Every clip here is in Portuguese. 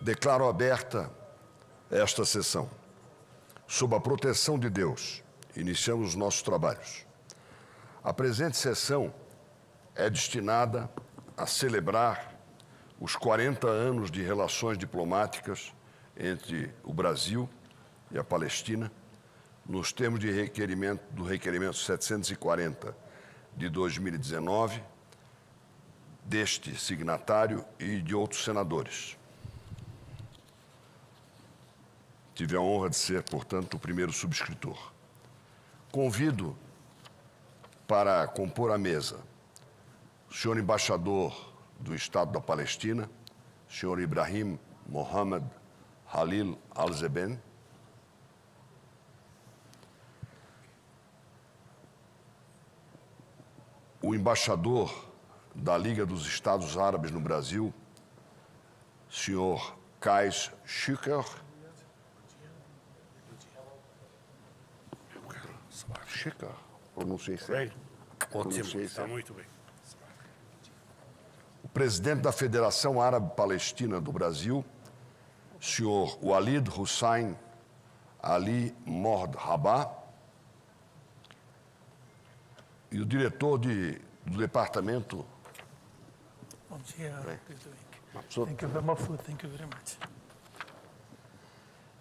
Declaro aberta esta sessão. Sob a proteção de Deus, iniciamos os nossos trabalhos. A presente sessão é destinada a celebrar os 40 anos de relações diplomáticas entre o Brasil e a Palestina, nos termos do requerimento 740 de 2019, deste signatário e de outros senadores. Tive a honra de ser, portanto, o primeiro subscritor. Convido para compor a mesa o senhor embaixador do Estado da Palestina, senhor Ibrahim Mohammed Halil Al-Zeben, o embaixador da Liga dos Estados Árabes no Brasil, senhor Kais Shikar, pronunciei certo? Ótimo, está muito bem. O presidente da Federação Árabe Palestina do Brasil, senhor Walid Hussein Ali Mord Rabah, e o diretor do departamento... Bom dia, Thank you very much.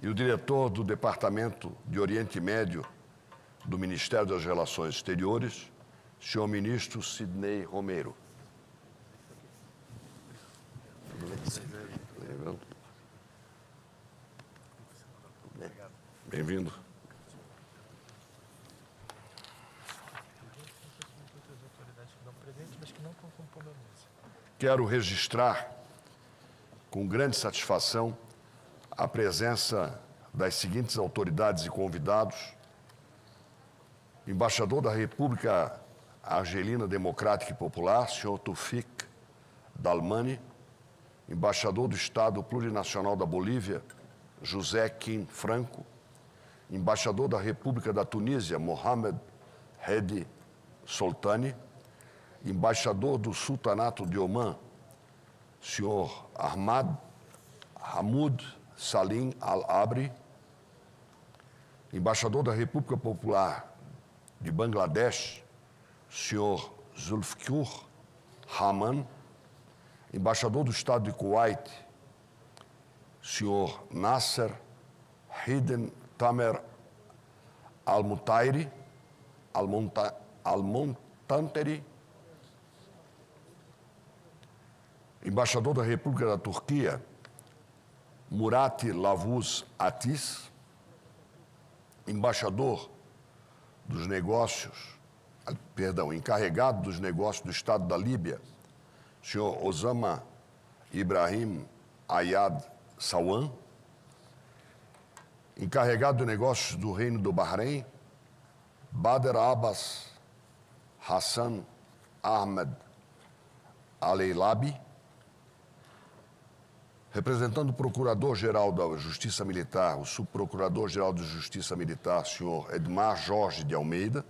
E o diretor do Departamento de Oriente Médio do Ministério das Relações Exteriores, senhor ministro Sidney Romero. Bem-vindo. Quero registrar com grande satisfação a presença das seguintes autoridades e convidados: embaixador da República Argelina Democrática e Popular, senhor Tufik Dalmani, embaixador do Estado Plurinacional da Bolívia, José Kim Franco, embaixador da República da Tunísia, Mohamed Hedi Soltani, embaixador do Sultanato de Omã, senhor Ahmad Hamoud Salim Al-Abri, embaixador da República Popular de Bangladesh, senhor Zulfikar Rahman, embaixador do Estado de Kuwait, senhor Nasser Hiden Tamer Al-Mutanteri, embaixador da República da Turquia, Murat Lavuz Atis, embaixador dos negócios, encarregado dos negócios do Estado da Líbia, senhor Osama Ibrahim Ayad Sawan, encarregado de negócios do Reino do Bahrein, Badr Abbas Hassan Ahmed Aleilabi, representando o Procurador-Geral da Justiça Militar, o Subprocurador-Geral de Justiça Militar, senhor Edmar Jorge de Almeida,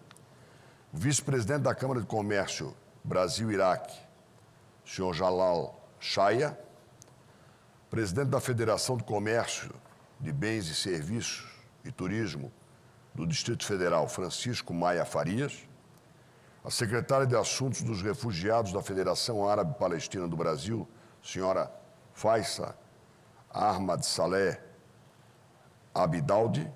o vice-presidente da Câmara de Comércio Brasil-Iraque, senhor Jalal Shaya, presidente da Federação de Comércio de Bens e Serviços e Turismo do Distrito Federal, Francisco Maia Farias, a secretária de Assuntos dos Refugiados da Federação Árabe Palestina do Brasil, senhora Faisa Ahmad Saleh Abidaudi,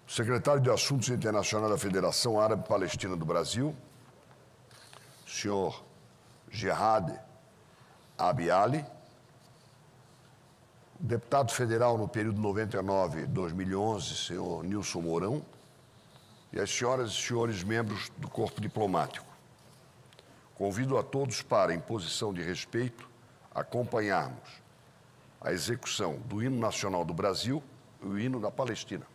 secretário de Assuntos Internacionais da Federação Árabe Palestina do Brasil, senhor Gerard Abiali, deputado federal no período 99-2011, senhor Nilson Mourão, e as senhoras e senhores membros do Corpo Diplomático. Convido a todos para, em posição de respeito, acompanharmos a execução do hino nacional do Brasil e o hino da Palestina.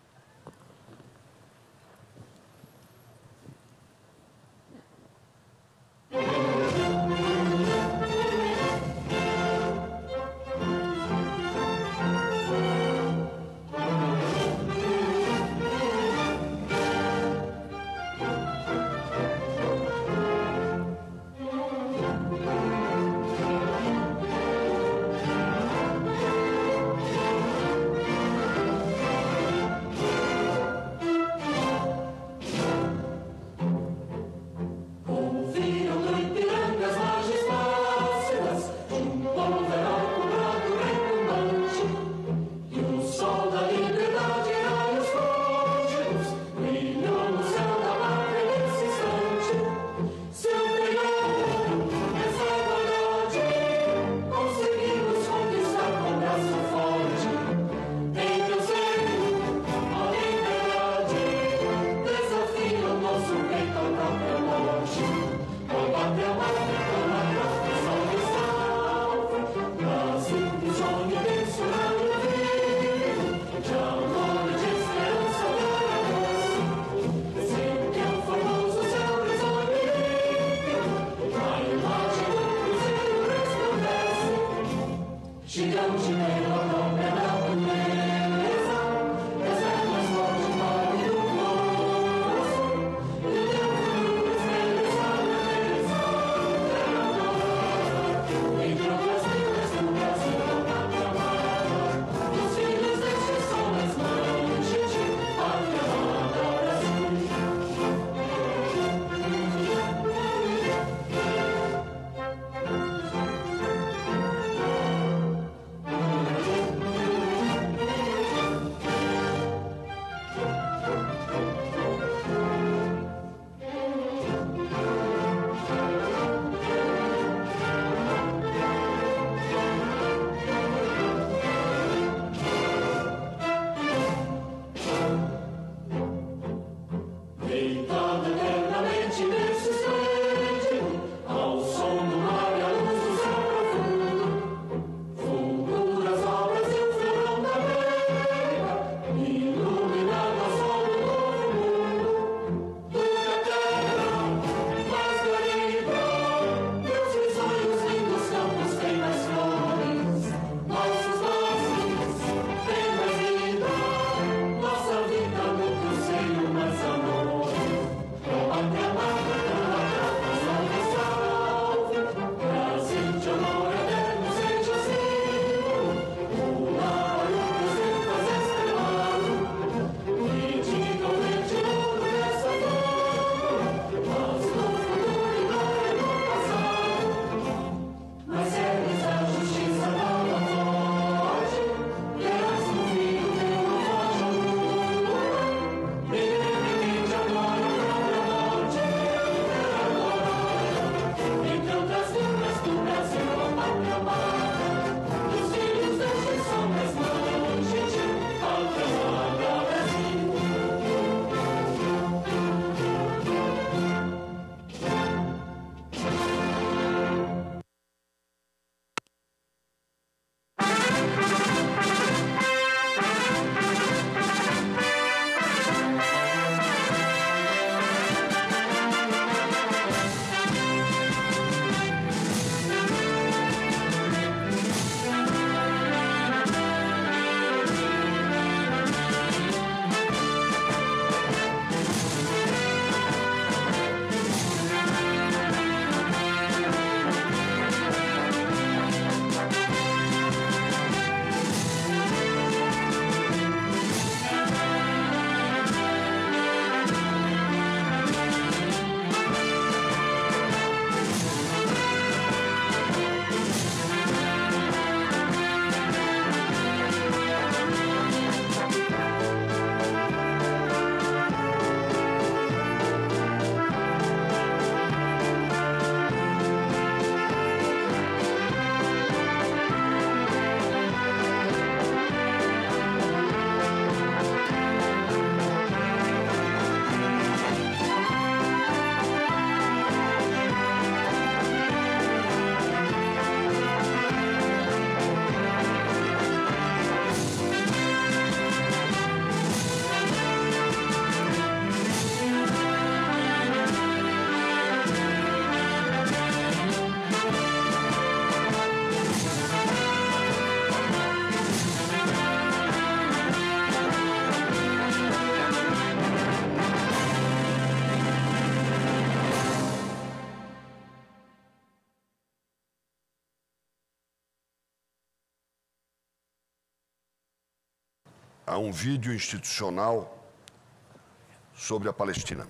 a um vídeo institucional sobre a Palestina.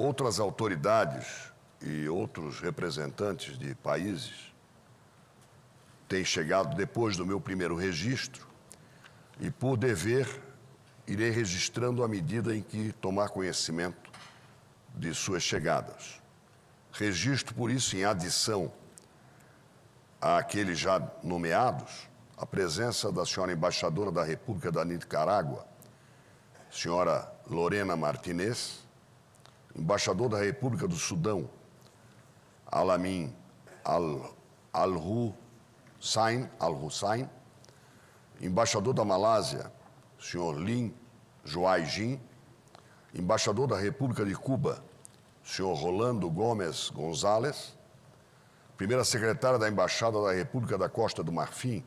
Outras autoridades e outros representantes de países têm chegado depois do meu primeiro registro e, por dever, irei registrando à medida em que tomar conhecimento de suas chegadas. Registro, por isso, em adição àqueles já nomeados, a presença da senhora embaixadora da República da Nicarágua, senhora Lorena Martinez, embaixador da República do Sudão, Alamin Al-Hussein, embaixador da Malásia, senhor Lin Juai Jin, embaixador da República de Cuba, senhor Rolando Gomes González, primeira secretária da Embaixada da República da Costa do Marfim,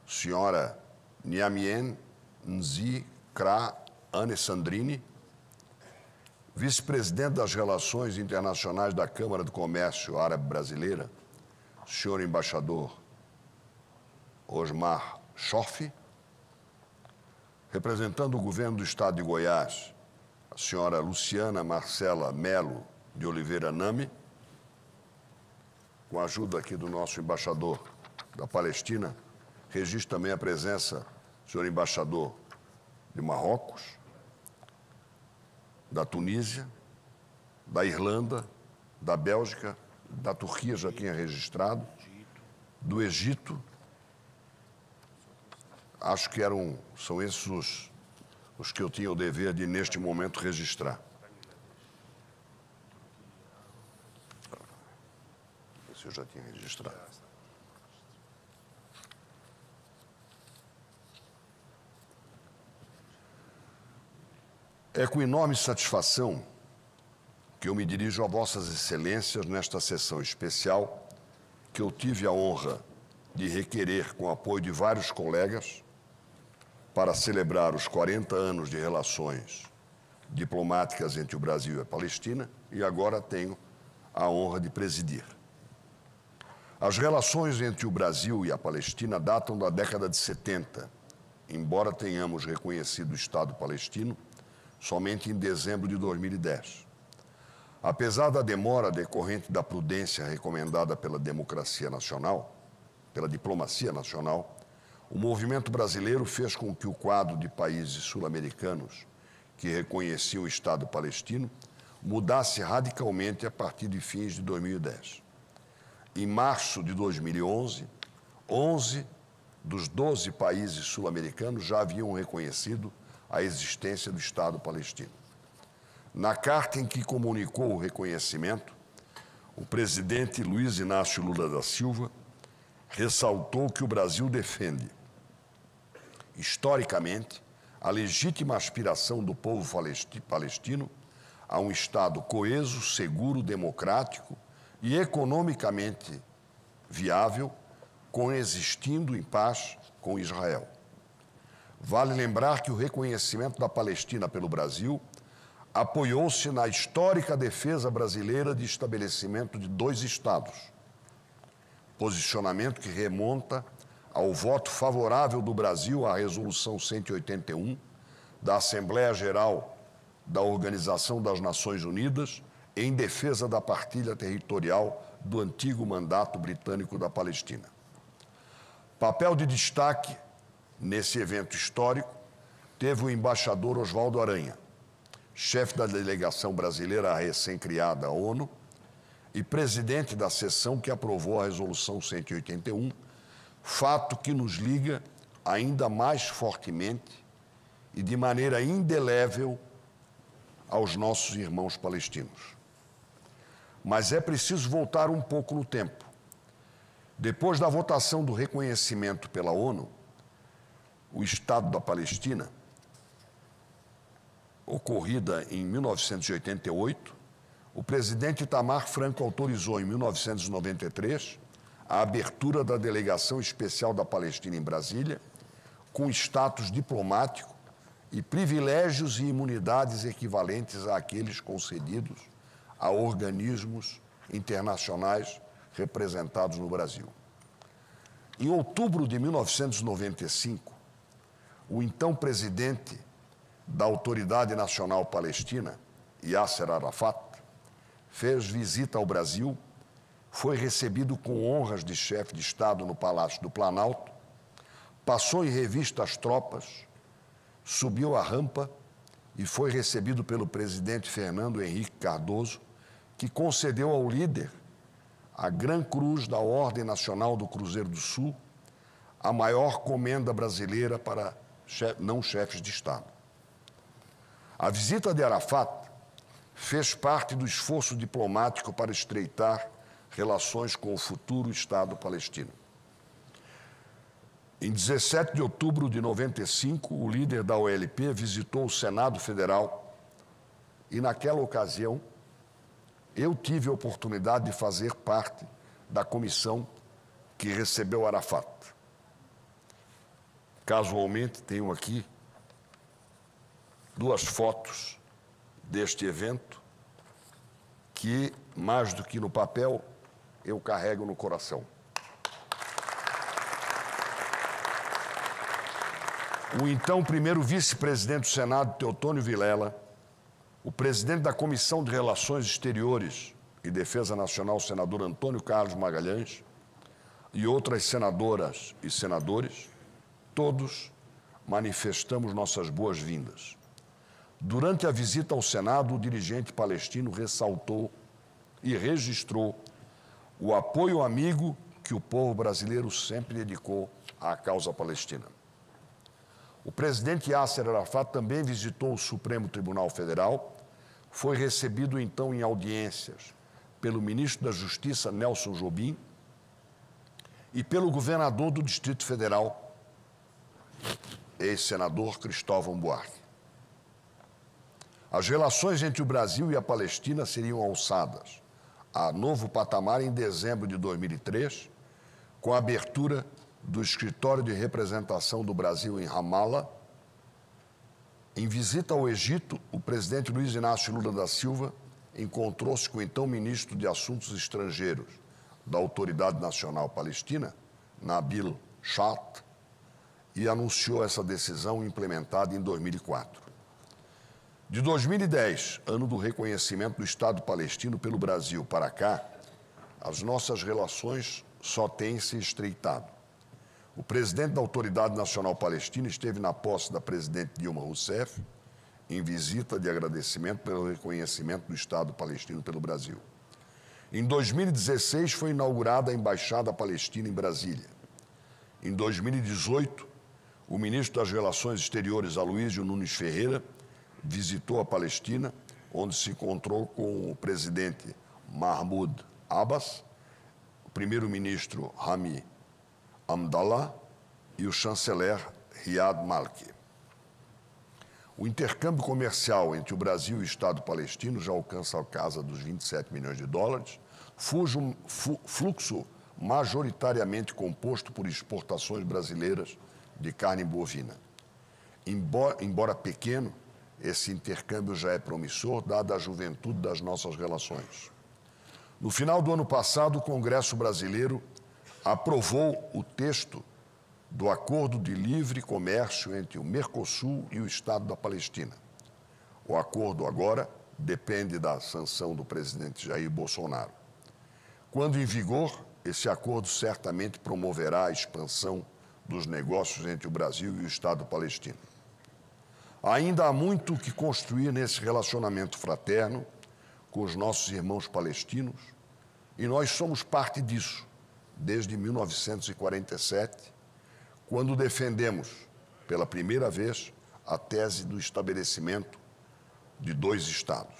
senhora Niamien Nzi Kra Anne Sandrini, vice-presidente das Relações Internacionais da Câmara de Comércio Árabe Brasileira, senhor embaixador Osmar Schoff, representando o governo do Estado de Goiás, a senhora Luciana Marcela Melo de Oliveira Nami, com a ajuda aqui do nosso embaixador da Palestina, registro também a presença do senhor embaixador de Marrocos, da Tunísia, da Irlanda, da Bélgica, da Turquia já tinha registrado, do Egito. Acho que são esses os que eu tinha o dever de, neste momento, registrar. Esse eu já tinha registrado. É com enorme satisfação que eu me dirijo a Vossas Excelências nesta sessão especial que eu tive a honra de requerer com o apoio de vários colegas para celebrar os 40 anos de relações diplomáticas entre o Brasil e a Palestina e agora tenho a honra de presidir. As relações entre o Brasil e a Palestina datam da década de 70, embora tenhamos reconhecido o Estado palestino somente em dezembro de 2010. Apesar da demora decorrente da prudência recomendada pela diplomacia nacional, o movimento brasileiro fez com que o quadro de países sul-americanos que reconheciam o Estado palestino mudasse radicalmente a partir de fins de 2010. Em março de 2011, 11 dos 12 países sul-americanos já haviam reconhecido a existência do Estado palestino. Na carta em que comunicou o reconhecimento, o presidente Luiz Inácio Lula da Silva ressaltou que o Brasil defende, historicamente, a legítima aspiração do povo palestino a um Estado coeso, seguro, democrático e economicamente viável, coexistindo em paz com Israel. Vale lembrar que o reconhecimento da Palestina pelo Brasil apoiou-se na histórica defesa brasileira de estabelecimento de 2 Estados, posicionamento que remonta ao voto favorável do Brasil à Resolução 181 da Assembleia Geral da Organização das Nações Unidas em defesa da partilha territorial do antigo mandato britânico da Palestina. Papel de destaque nesse evento histórico teve o embaixador Oswaldo Aranha, chefe da delegação brasileira recém-criada à ONU e presidente da sessão que aprovou a Resolução 181, fato que nos liga ainda mais fortemente e de maneira indelével aos nossos irmãos palestinos. Mas é preciso voltar um pouco no tempo. Depois da votação do reconhecimento pela ONU, o Estado da Palestina, ocorrida em 1988, o presidente Itamar Franco autorizou em 1993 a abertura da Delegação Especial da Palestina em Brasília, com status diplomático e privilégios e imunidades equivalentes àqueles concedidos a organismos internacionais representados no Brasil. Em outubro de 1995, o então presidente da Autoridade Nacional Palestina, Yasser Arafat, fez visita ao Brasil, foi recebido com honras de chefe de Estado no Palácio do Planalto, passou em revista as tropas, subiu a rampa e foi recebido pelo presidente Fernando Henrique Cardoso, que concedeu ao líder a Gran Cruz da Ordem Nacional do Cruzeiro do Sul, a maior comenda brasileira para não chefes de Estado. A visita de Arafat fez parte do esforço diplomático para estreitar relações com o futuro Estado palestino. Em 17 de outubro de 95, o líder da OLP visitou o Senado Federal e, naquela ocasião, eu tive a oportunidade de fazer parte da comissão que recebeu Arafat. Casualmente, tenho aqui 2 fotos deste evento que, mais do que no papel, eu carrego no coração. O então primeiro vice-presidente do Senado, Teotônio Vilela, o presidente da Comissão de Relações Exteriores e Defesa Nacional, senador Antônio Carlos Magalhães, e outras senadoras e senadores, todos manifestamos nossas boas-vindas. Durante a visita ao Senado, o dirigente palestino ressaltou e registrou o apoio amigo que o povo brasileiro sempre dedicou à causa palestina. O presidente Yasser Arafat também visitou o Supremo Tribunal Federal, foi recebido então em audiências pelo ministro da Justiça, Nelson Jobim, e pelo governador do Distrito Federal, ex-senador Cristóvão Buarque. As relações entre o Brasil e a Palestina seriam alçadas a novo patamar em dezembro de 2003, com a abertura do Escritório de Representação do Brasil em Ramallah. Em visita ao Egito, o presidente Luiz Inácio Lula da Silva encontrou-se com o então ministro de Assuntos Estrangeiros da Autoridade Nacional Palestina, Nabil Shat, e anunciou essa decisão implementada em 2004. De 2010, ano do reconhecimento do Estado palestino pelo Brasil, para cá, as nossas relações só têm se estreitado. O presidente da Autoridade Nacional Palestina esteve na posse da presidente Dilma Rousseff, em visita de agradecimento pelo reconhecimento do Estado palestino pelo Brasil. Em 2016, foi inaugurada a Embaixada Palestina em Brasília. Em 2018, o ministro das Relações Exteriores, Aloysio Nunes Ferreira, visitou a Palestina, onde se encontrou com o presidente Mahmoud Abbas, o primeiro-ministro Rami Abdallah e o chanceler Riyad Malki. O intercâmbio comercial entre o Brasil e o Estado palestino já alcança a casa dos 27 milhões de dólares, fluxo majoritariamente composto por exportações brasileiras de carne bovina. Embora pequeno, esse intercâmbio já é promissor, dada a juventude das nossas relações. No final do ano passado, o Congresso brasileiro aprovou o texto do Acordo de Livre Comércio entre o Mercosul e o Estado da Palestina. O acordo agora depende da sanção do presidente Jair Bolsonaro. Quando em vigor, esse acordo certamente promoverá a expansão dos negócios entre o Brasil e o Estado palestino. Ainda há muito o que construir nesse relacionamento fraterno com os nossos irmãos palestinos, e nós somos parte disso desde 1947, quando defendemos, pela primeira vez, a tese do estabelecimento de 2 estados.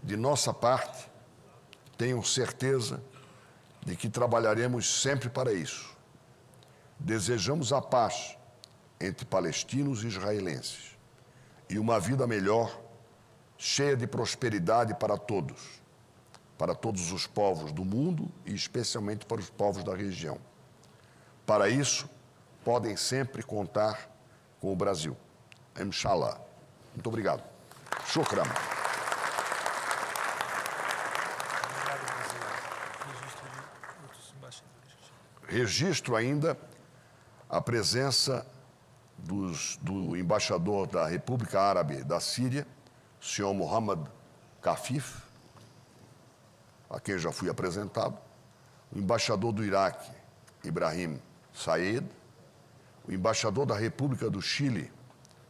De nossa parte, tenham certeza de que trabalharemos sempre para isso. Desejamos a paz entre palestinos e israelenses e uma vida melhor, cheia de prosperidade para todos os povos do mundo e especialmente para os povos da região. Para isso, podem sempre contar com o Brasil. Inshallah. Muito obrigado. Shukran. Registro ainda a presença do embaixador da República Árabe da Síria, senhor Mohamed Kafif, a quem já fui apresentado, o embaixador do Iraque, Ibrahim Said, o embaixador da República do Chile,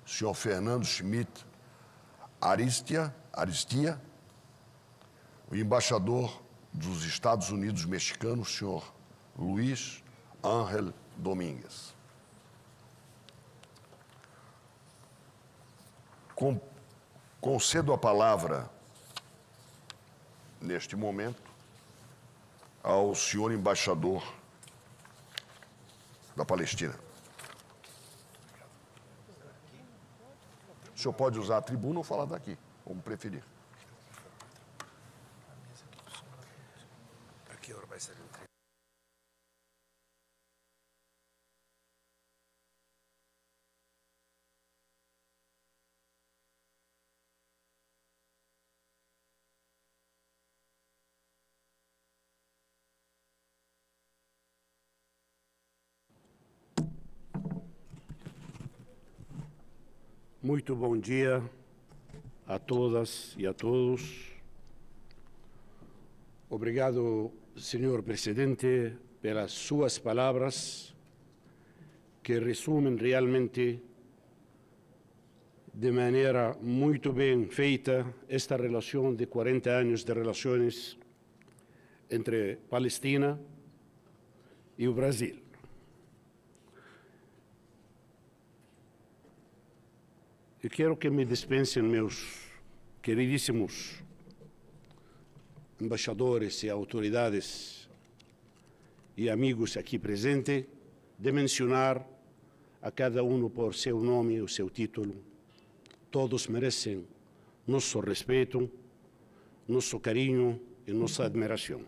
senhor Fernando Schmidt Aristia, o embaixador dos Estados Unidos mexicanos, senhor Luiz Ángel Domínguez. Concedo a palavra, neste momento, ao senhor embaixador da Palestina. O senhor pode usar a tribuna ou falar daqui, como preferir. Aqui agora vai ser Muito bom dia a todas e a todos. Obrigado, senhor presidente, pelas suas palavras, que resumem realmente de maneira muito bem feita esta relação de 40 anos de relações entre Palestina e o Brasil. Eu quero que me dispensem meus queridíssimos embaixadores e autoridades e amigos aqui presentes de mencionar a cada um por seu nome e o seu título. Todos merecem nosso respeito, nosso carinho e nossa admiração.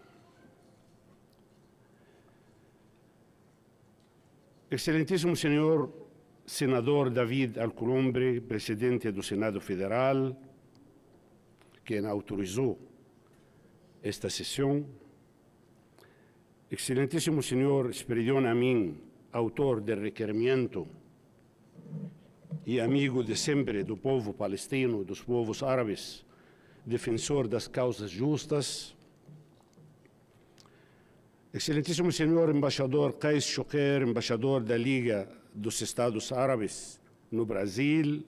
Excelentíssimo senhor senador David Alcolumbre, presidente do Senado Federal, quem autorizou esta sessão. Excelentíssimo senhor Esperidion Amin, autor do requerimento e amigo de sempre do povo palestino, dos povos árabes, defensor das causas justas. Excelentíssimo senhor embaixador Qais Choquer, embaixador da Liga dos Estados Árabes no Brasil.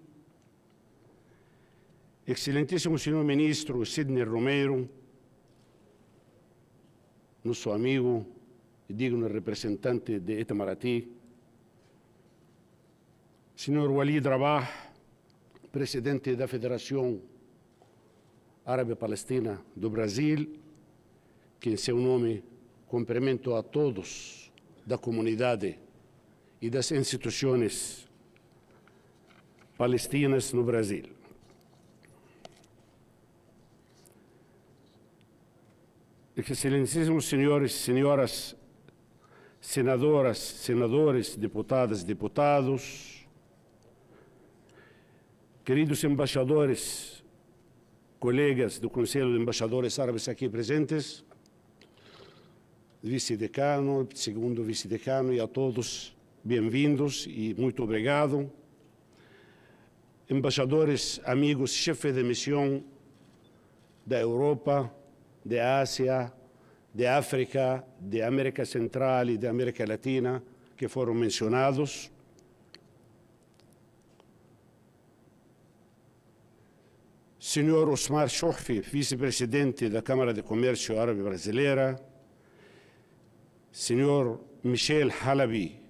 Excelentíssimo senhor ministro Sidney Romero, nosso amigo e digno representante de Itamaraty. Senhor Walid Rabah, presidente da Federação Árabe-Palestina do Brasil, que em seu nome cumprimento a todos da comunidade e das instituições palestinas no Brasil. Excelentíssimos senhores e senhoras, senadoras, senadores, deputadas e deputados, queridos embaixadores, colegas do Conselho de Embaixadores Árabes aqui presentes, vice-decano, segundo vice-decano e a todos, bem-vindos e muito obrigado. Embaixadores, amigos, chefe de missão da Europa, da Ásia, da África, da América Central e da América Latina, que foram mencionados. Senhor Osmar Choufi, vice-presidente da Câmara de Comércio Árabe Brasileira. Senhor Michel Halabi,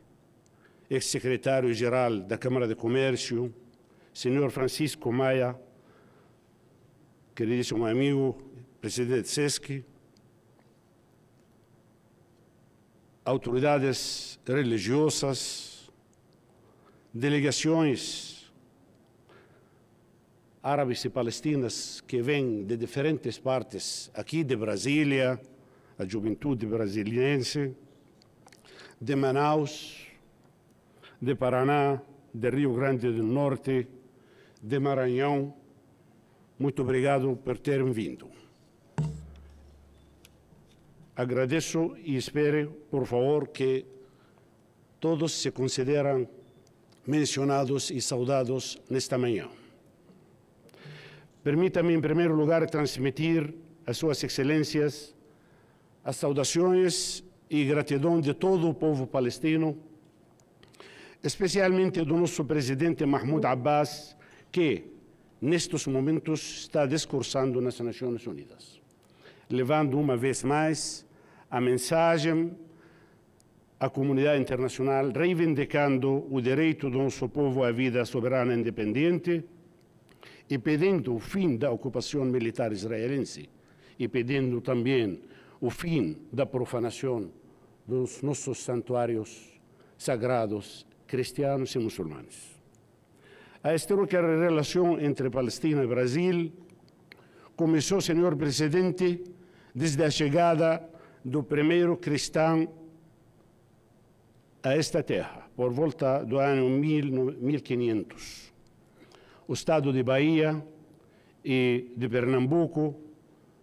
ex-secretário-geral da Câmara de Comércio. Senhor Francisco Maia, queridíssimo amigo, presidente SESC. Autoridades religiosas, delegações árabes e palestinas que vêm de diferentes partes aqui de Brasília, a juventude brasiliense, de Manaus, de Paraná, de Rio Grande do Norte, de Maranhão. Muito obrigado por terem vindo. Agradeço e espero, por favor, que todos se consideram mencionados e saudados nesta manhã. Permita-me, em primeiro lugar, transmitir às suas excelências as saudações e gratidão de todo o povo palestino, especialmente do nosso presidente Mahmoud Abbas, que, nestes momentos, está discursando nas Nações Unidas, levando uma vez mais a mensagem à comunidade internacional, reivindicando o direito do nosso povo à vida soberana e independente e pedindo o fim da ocupação militar israelense e pedindo também o fim da profanação dos nossos santuários sagrados cristianos e muçulmanos. A histórica relação entre Palestina e Brasil começou, senhor presidente, desde a chegada do primeiro cristão a esta terra, por volta do ano 1500. O estado de Bahia e de Pernambuco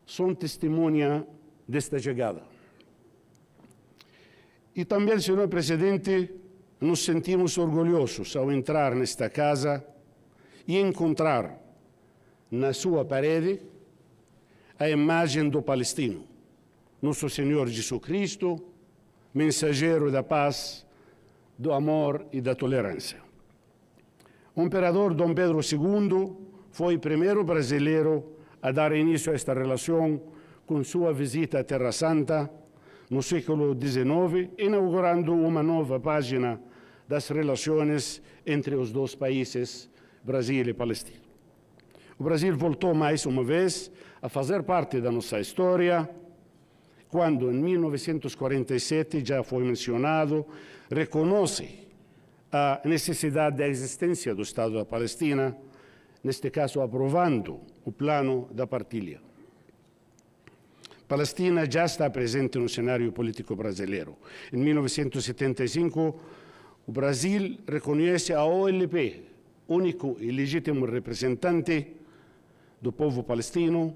são testemunha desta chegada. E também, senhor presidente, nos sentimos orgulhosos ao entrar nesta casa e encontrar na sua parede a imagem do palestino, nosso Senhor Jesus Cristo, mensageiro da paz, do amor e da tolerância. O imperador Dom Pedro II foi o primeiro brasileiro a dar início a esta relação com sua visita à Terra Santa no século XIX, inaugurando uma nova página das relações entre os dois países, Brasil e Palestina. O Brasil voltou mais uma vez a fazer parte da nossa história, quando, em 1947, já foi mencionado, reconhece a necessidade da existência do Estado da Palestina, neste caso aprovando o plano da partilha. Palestina já está presente no cenário político brasileiro. Em 1975, o Brasil reconhece a OLP, único e legítimo representante do povo palestino,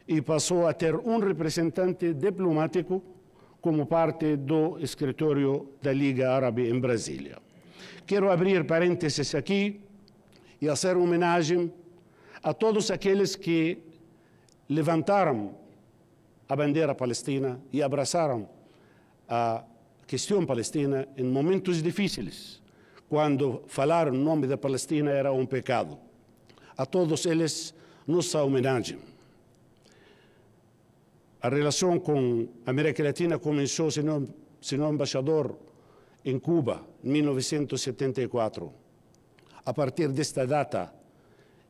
e passou a ter um representante diplomático como parte do escritório da Liga Árabe em Brasília. Quero abrir parênteses aqui e fazer homenagem a todos aqueles que levantaram a bandeira palestina e abraçaram a questão palestina em momentos difíceis, quando falar em nome da Palestina era um pecado. A todos eles, nossa homenagem. A relação com a América Latina começou, senhor embaixador, em Cuba, em 1974. A partir desta data,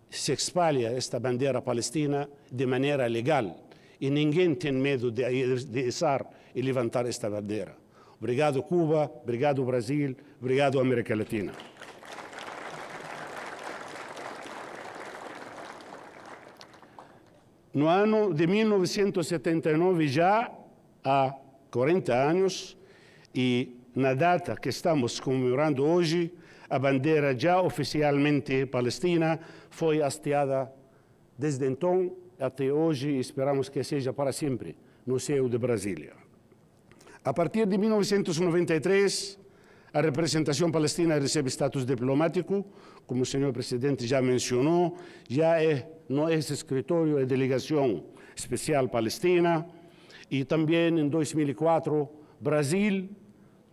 se espalha esta bandeira palestina de maneira legal e ninguém tem medo de izar e levantar esta bandeira. Obrigado, Cuba, obrigado, Brasil, obrigado, América Latina. No ano de 1979, já há 40 anos, e na data que estamos comemorando hoje, a bandeira já oficialmente palestina foi hasteada desde então até hoje, e esperamos que seja para sempre, no céu de Brasília. A partir de 1993, a representação palestina recebe status diplomático, como o senhor presidente já mencionou, não é escritório, é delegação especial palestina, e também em 2004, Brasil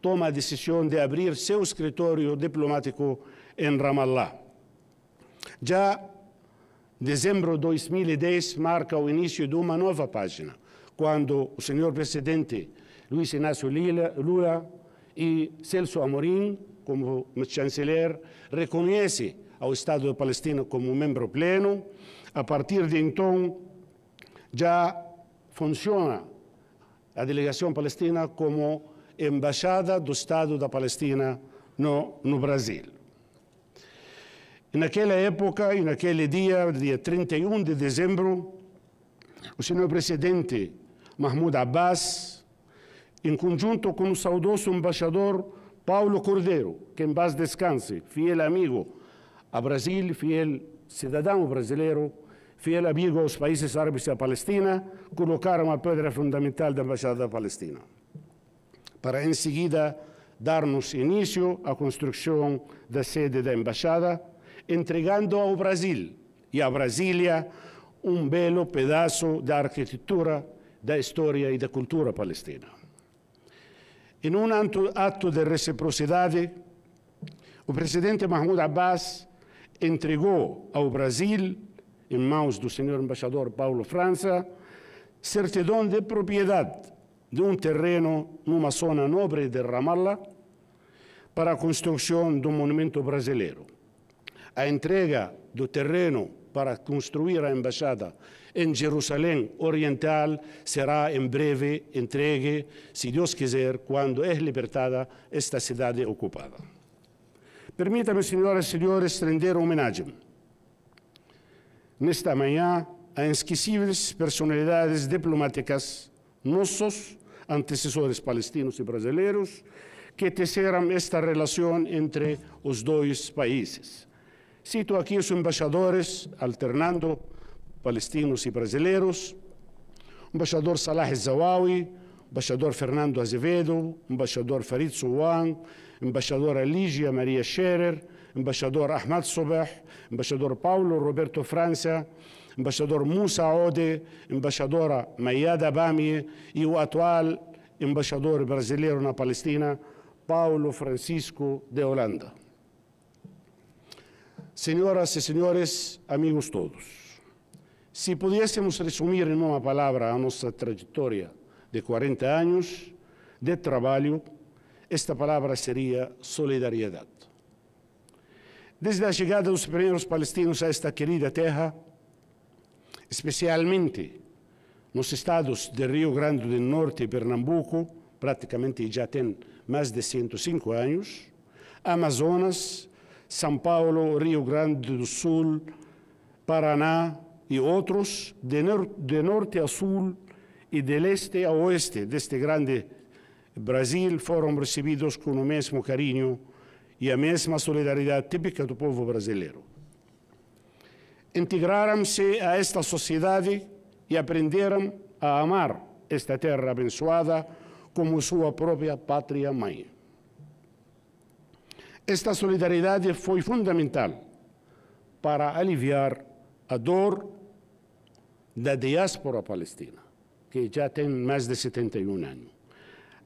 toma a decisão de abrir seu escritório diplomático em Ramallah. Já dezembro de 2010 marca o início de uma nova página, quando o senhor presidente Luiz Inácio Lula e Celso Amorim, como chanceler, reconhece ao Estado da Palestina como membro pleno. A partir de então, já funciona a delegação palestina como embaixada do Estado da Palestina no Brasil. E naquela época, e naquele dia 31 de dezembro, o senhor presidente Mahmoud Abbas, em conjunto com o saudoso embaixador Paulo Cordeiro, que em paz descanse, fiel amigo a Brasil, fiel cidadão brasileiro, fiel amigo aos países árabes e à Palestina, colocaram a pedra fundamental da Embaixada da Palestina, para em seguida dar-nos início à construção da sede da Embaixada, entregando ao Brasil e a Brasília um belo pedaço da arquitetura, da história e da cultura palestina. Em um ato de reciprocidade, o presidente Mahmoud Abbas entregou ao Brasil, em mãos do senhor embaixador Paulo França, certidão de propriedade de um terreno numa zona nobre de Ramallah para a construção do monumento brasileiro. A entrega do terreno para construir a embaixada em Jerusalém Oriental será em breve entregue, se Deus quiser, quando é libertada esta cidade ocupada. Permita-me, senhoras e senhores, render homenagem nesta manhã a inesquecíveis personalidades diplomáticas, nossos antecessores palestinos e brasileiros, que teceram esta relação entre os dois países. Cito aqui os embaixadores, alternando palestinos e brasileiros, o embaixador Salah Zawawi, embaixador Fernando Azevedo, embaixador Farid Souan, embaixadora Lígia Maria Scherer, embaixador Ahmad Sobah, embaixador Paulo Roberto França, embaixador Moussa Ode, embaixadora Mayada Bami e o atual embaixador brasileiro na Palestina, Paulo Francisco de Holanda. Senhoras e senhores, amigos todos, se pudéssemos resumir em uma palavra a nossa trajetória de 40 anos de trabalho, esta palavra seria solidariedade. Desde a chegada dos primeiros palestinos a esta querida terra, especialmente nos estados de Rio Grande do Norte e Pernambuco, praticamente já tem mais de 105 anos, Amazonas, São Paulo, Rio Grande do Sul, Paraná e outros, de norte a sul e de leste a oeste deste grande Brasil, foram recebidos com o mesmo carinho e a mesma solidariedade típica do povo brasileiro. Integraram-se a esta sociedade e aprenderam a amar esta terra abençoada como sua própria pátria-mãe. Esta solidariedade foi fundamental para aliviar a dor da diáspora palestina, que já tem mais de 71 anos.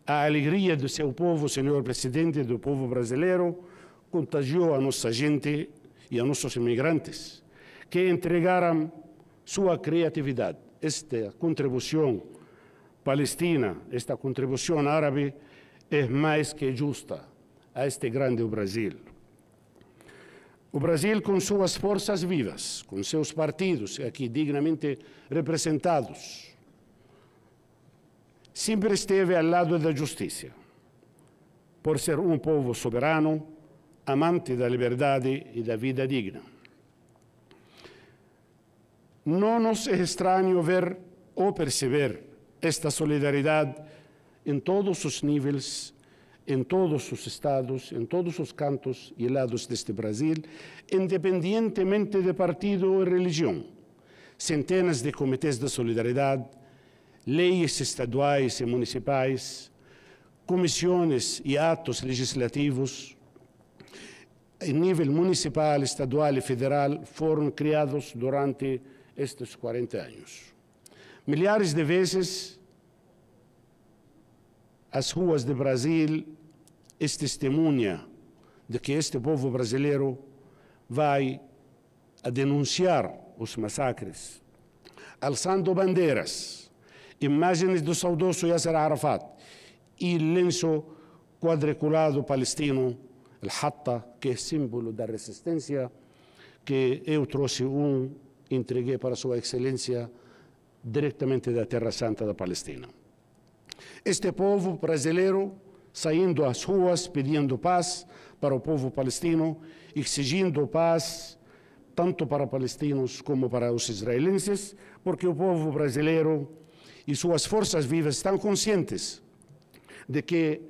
A alegria do seu povo, senhor presidente, do povo brasileiro, contagiou a nossa gente e a nossos imigrantes, que entregaram sua criatividade. Esta contribuição palestina, esta contribuição árabe, é mais que justa a este grande Brasil. O Brasil, com suas forças vivas, com seus partidos aqui dignamente representados, sempre esteve ao lado da justiça, por ser um povo soberano, amante da liberdade e da vida digna. Não nos é estranho ver ou perceber esta solidariedade em todos os níveis, em todos os estados, em todos os cantos e lados deste Brasil, independentemente de partido ou religião. Centenas de comitês de solidariedade, leis estaduais e municipais, comissões e atos legislativos, em nível municipal, estadual e federal, foram criados durante estes 40 anos. Milhares de vezes, as ruas de Brasil testemunha de que este povo brasileiro vai a denunciar os massacres, alçando bandeiras, imagens do saudoso Yasser Arafat e lenço quadriculado palestino, el Hatta, que é símbolo da resistência, que eu trouxe entreguei para Sua Excelência diretamente da Terra Santa da Palestina. Este povo brasileiro, saindo às ruas pedindo paz para o povo palestino, exigindo paz tanto para palestinos como para os israelenses, porque o povo brasileiro e suas forças vivas estão conscientes de que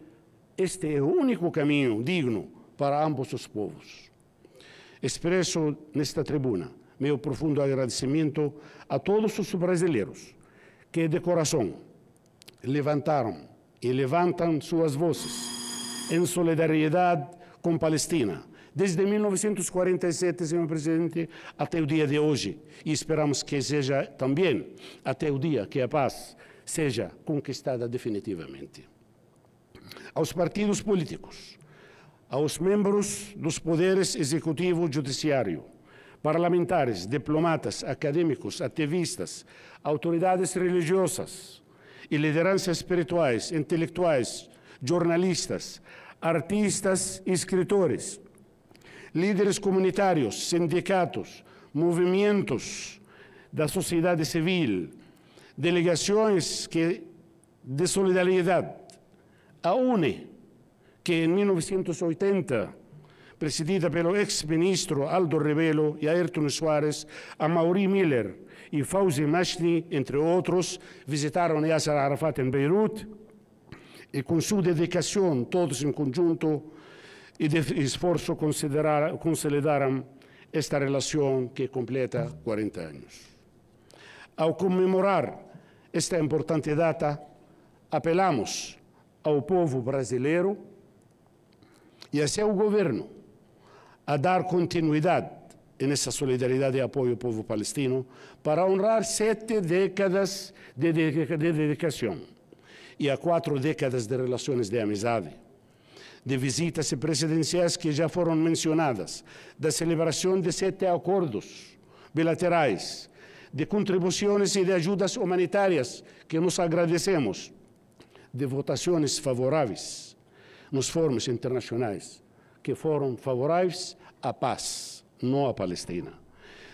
este é o único caminho digno para ambos os povos. Expresso nesta tribuna meu profundo agradecimento a todos os brasileiros que de coração levantaram e levantam suas vozes em solidariedade com Palestina, desde 1947, senhor presidente, até o dia de hoje. E esperamos que seja também até o dia que a paz seja conquistada definitivamente. Aos partidos políticos, aos membros dos poderes executivo e judiciário, parlamentares, diplomatas, acadêmicos, ativistas, autoridades religiosas e lideranças espirituais, intelectuais, jornalistas, artistas e escritores, líderes comunitários, sindicatos, movimentos da sociedade civil, delegações de solidariedade. A UNE, que em 1980, presidida pelo ex-ministro Aldo Rebelo e Ayrton Soares, Amaury Miller e Fawzi Mashni, entre outros, visitaram Yasser Arafat em Beirute e com sua dedicação, todos em conjunto e de esforço, consolidaram esta relação que completa 40 anos. Ao comemorar esta importante data, apelamos ao povo brasileiro e a seu governo a dar continuidade nessa solidariedade e apoio ao povo palestino para honrar 7 décadas de dedicação e a 4 décadas de relações de amizade, de visitas presidenciais que já foram mencionadas, da celebração de 7 acordos bilaterais, de contribuições e de ajudas humanitárias que nos agradecemos, de votações favoráveis nos fóruns internacionais que foram favoráveis à paz, não à Palestina,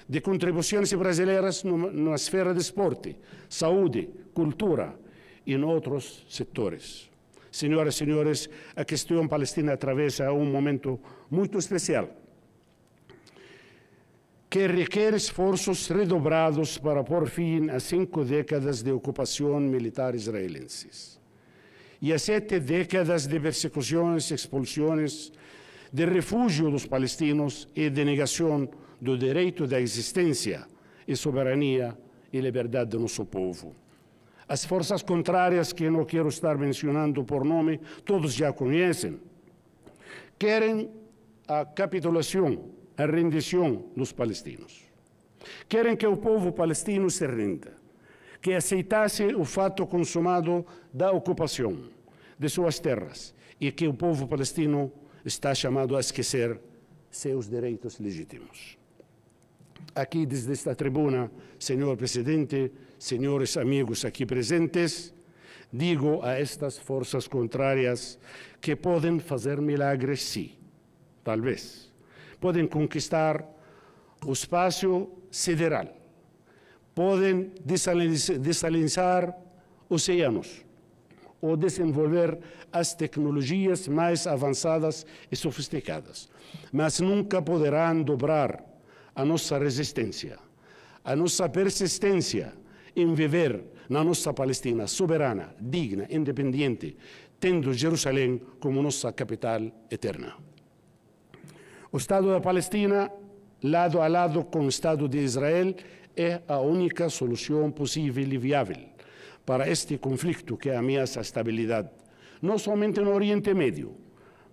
de contribuições brasileiras na esfera de esporte, saúde, cultura e em outros setores. Senhoras e senhores, a questão palestina atravessa um momento muito especial, que requer esforços redobrados para pôr fim a 5 décadas de ocupação militar israelense e a 7 décadas de persecuções, expulsões, de refúgio dos palestinos e de negação do direito da existência e soberania e liberdade do nosso povo. As forças contrárias, que não quero estar mencionando por nome, todos já conhecem, querem a capitulação, a rendição dos palestinos. Querem que o povo palestino se renda, que aceitasse o fato consumado da ocupação de suas terras e que o povo palestino está chamado a esquecer seus direitos legítimos. Aqui, desde esta tribuna, senhor presidente, senhores amigos aqui presentes, digo a estas forças contrárias que podem fazer milagres, sim, talvez. Podem conquistar o espaço sideral, podem desalinizar oceanos ou desenvolver as tecnologias mais avançadas e sofisticadas, mas nunca poderão dobrar a nossa resistência, a nossa persistência em viver na nossa Palestina soberana, digna, independente, tendo Jerusalém como nossa capital eterna. O Estado da Palestina, lado a lado com o Estado de Israel, é a única solução possível e viável para este conflito que ameaça a estabilidade, não somente no Oriente Médio,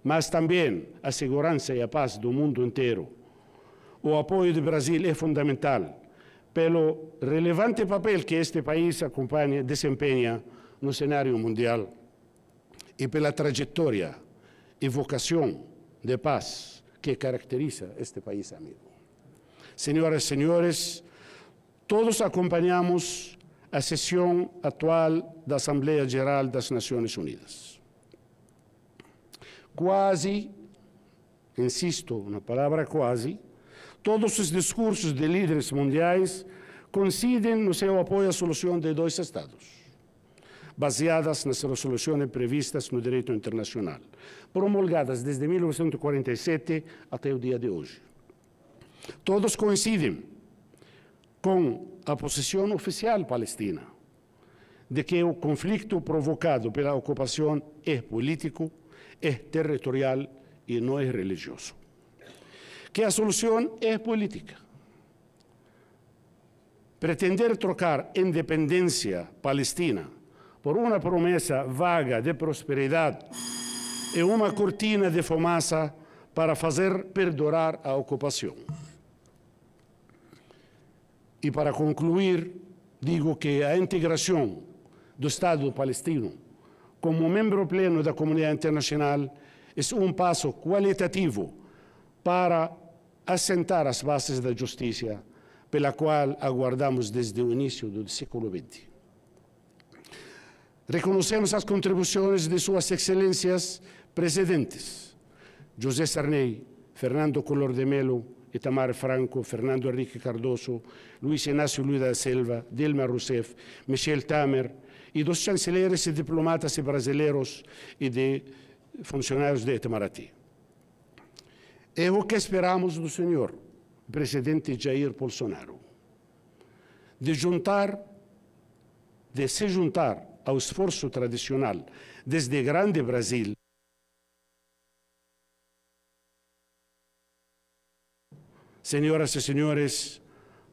mas também a segurança e a paz do mundo inteiro. O apoio do Brasil é fundamental pelo relevante papel que este país desempenha no cenário mundial e pela trajetória e vocação de paz que caracteriza este país amigo. Senhoras e senhores, todos acompanhamos a sessão atual da Assembleia Geral das Nações Unidas. Quase, insisto na palavra quase, todos os discursos de líderes mundiais coincidem no seu apoio à solução de 2 Estados, baseadas nas resoluções previstas no direito internacional, promulgadas desde 1947 até o dia de hoje. Todos coincidem com a posição oficial palestina de que o conflito provocado pela ocupação é político, é territorial e não é religioso. Que a solução é política. Pretender trocar independência palestina por uma promessa vaga de prosperidade é uma cortina de fumaça para fazer perdurar a ocupação. E para concluir, digo que a integração do Estado palestino como membro pleno da comunidade internacional é um passo qualitativo para assentar as bases da justiça pela qual aguardamos desde o início do século XX. Reconhecemos as contribuições de suas excelências presidentes, José Sarney, Fernando Collor de Mello Itamar Franco, Fernando Henrique Cardoso, Luiz Inácio Lula da Silva, Dilma Rousseff, Michel Temer e dos chanceleres e diplomatas brasileiros e de funcionários de Itamaraty. É o que esperamos do senhor presidente Jair Bolsonaro, de se juntar ao esforço tradicional desde grande Brasil, senhoras e senhores,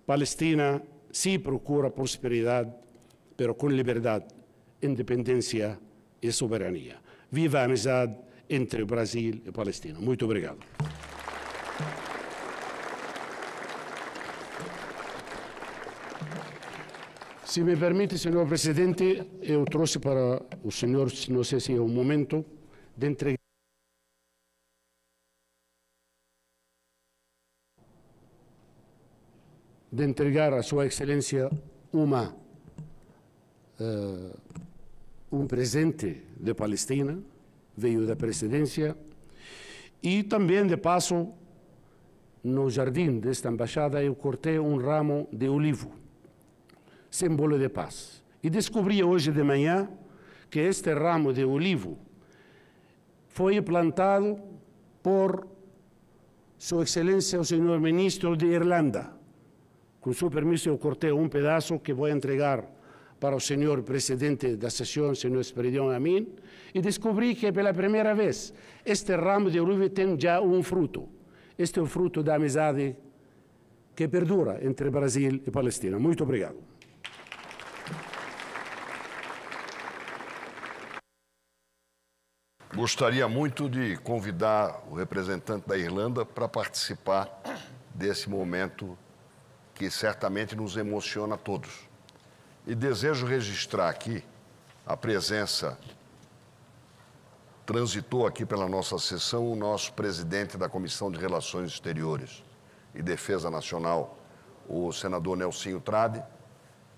Palestina sim procura prosperidade, mas com liberdade, independência e soberania. Viva a amizade entre Brasil e Palestina. Muito obrigado. Se me permite, senhor presidente, eu trouxe para o senhor, não sei se é o momento, de entregar a Sua Excelência um presente de Palestina, veio da presidência, e também, de passo, no jardim desta embaixada, eu cortei um ramo de olivo, símbolo de paz. E descobri hoje de manhã que este ramo de olivo foi plantado por Sua Excelência o Senhor Ministro de Irlanda. Com seu permisso, eu cortei um pedaço que vou entregar para o senhor presidente da sessão, senhor Esperidião Amin, e descobri que pela primeira vez este ramo de olivo tem já um fruto. Este é o fruto da amizade que perdura entre Brasil e Palestina. Muito obrigado. Gostaria muito de convidar o representante da Irlanda para participar desse momento que certamente nos emociona a todos. E desejo registrar aqui a presença, transitou aqui pela nossa sessão o nosso presidente da Comissão de Relações Exteriores e Defesa Nacional, o senador Nelsinho Trade,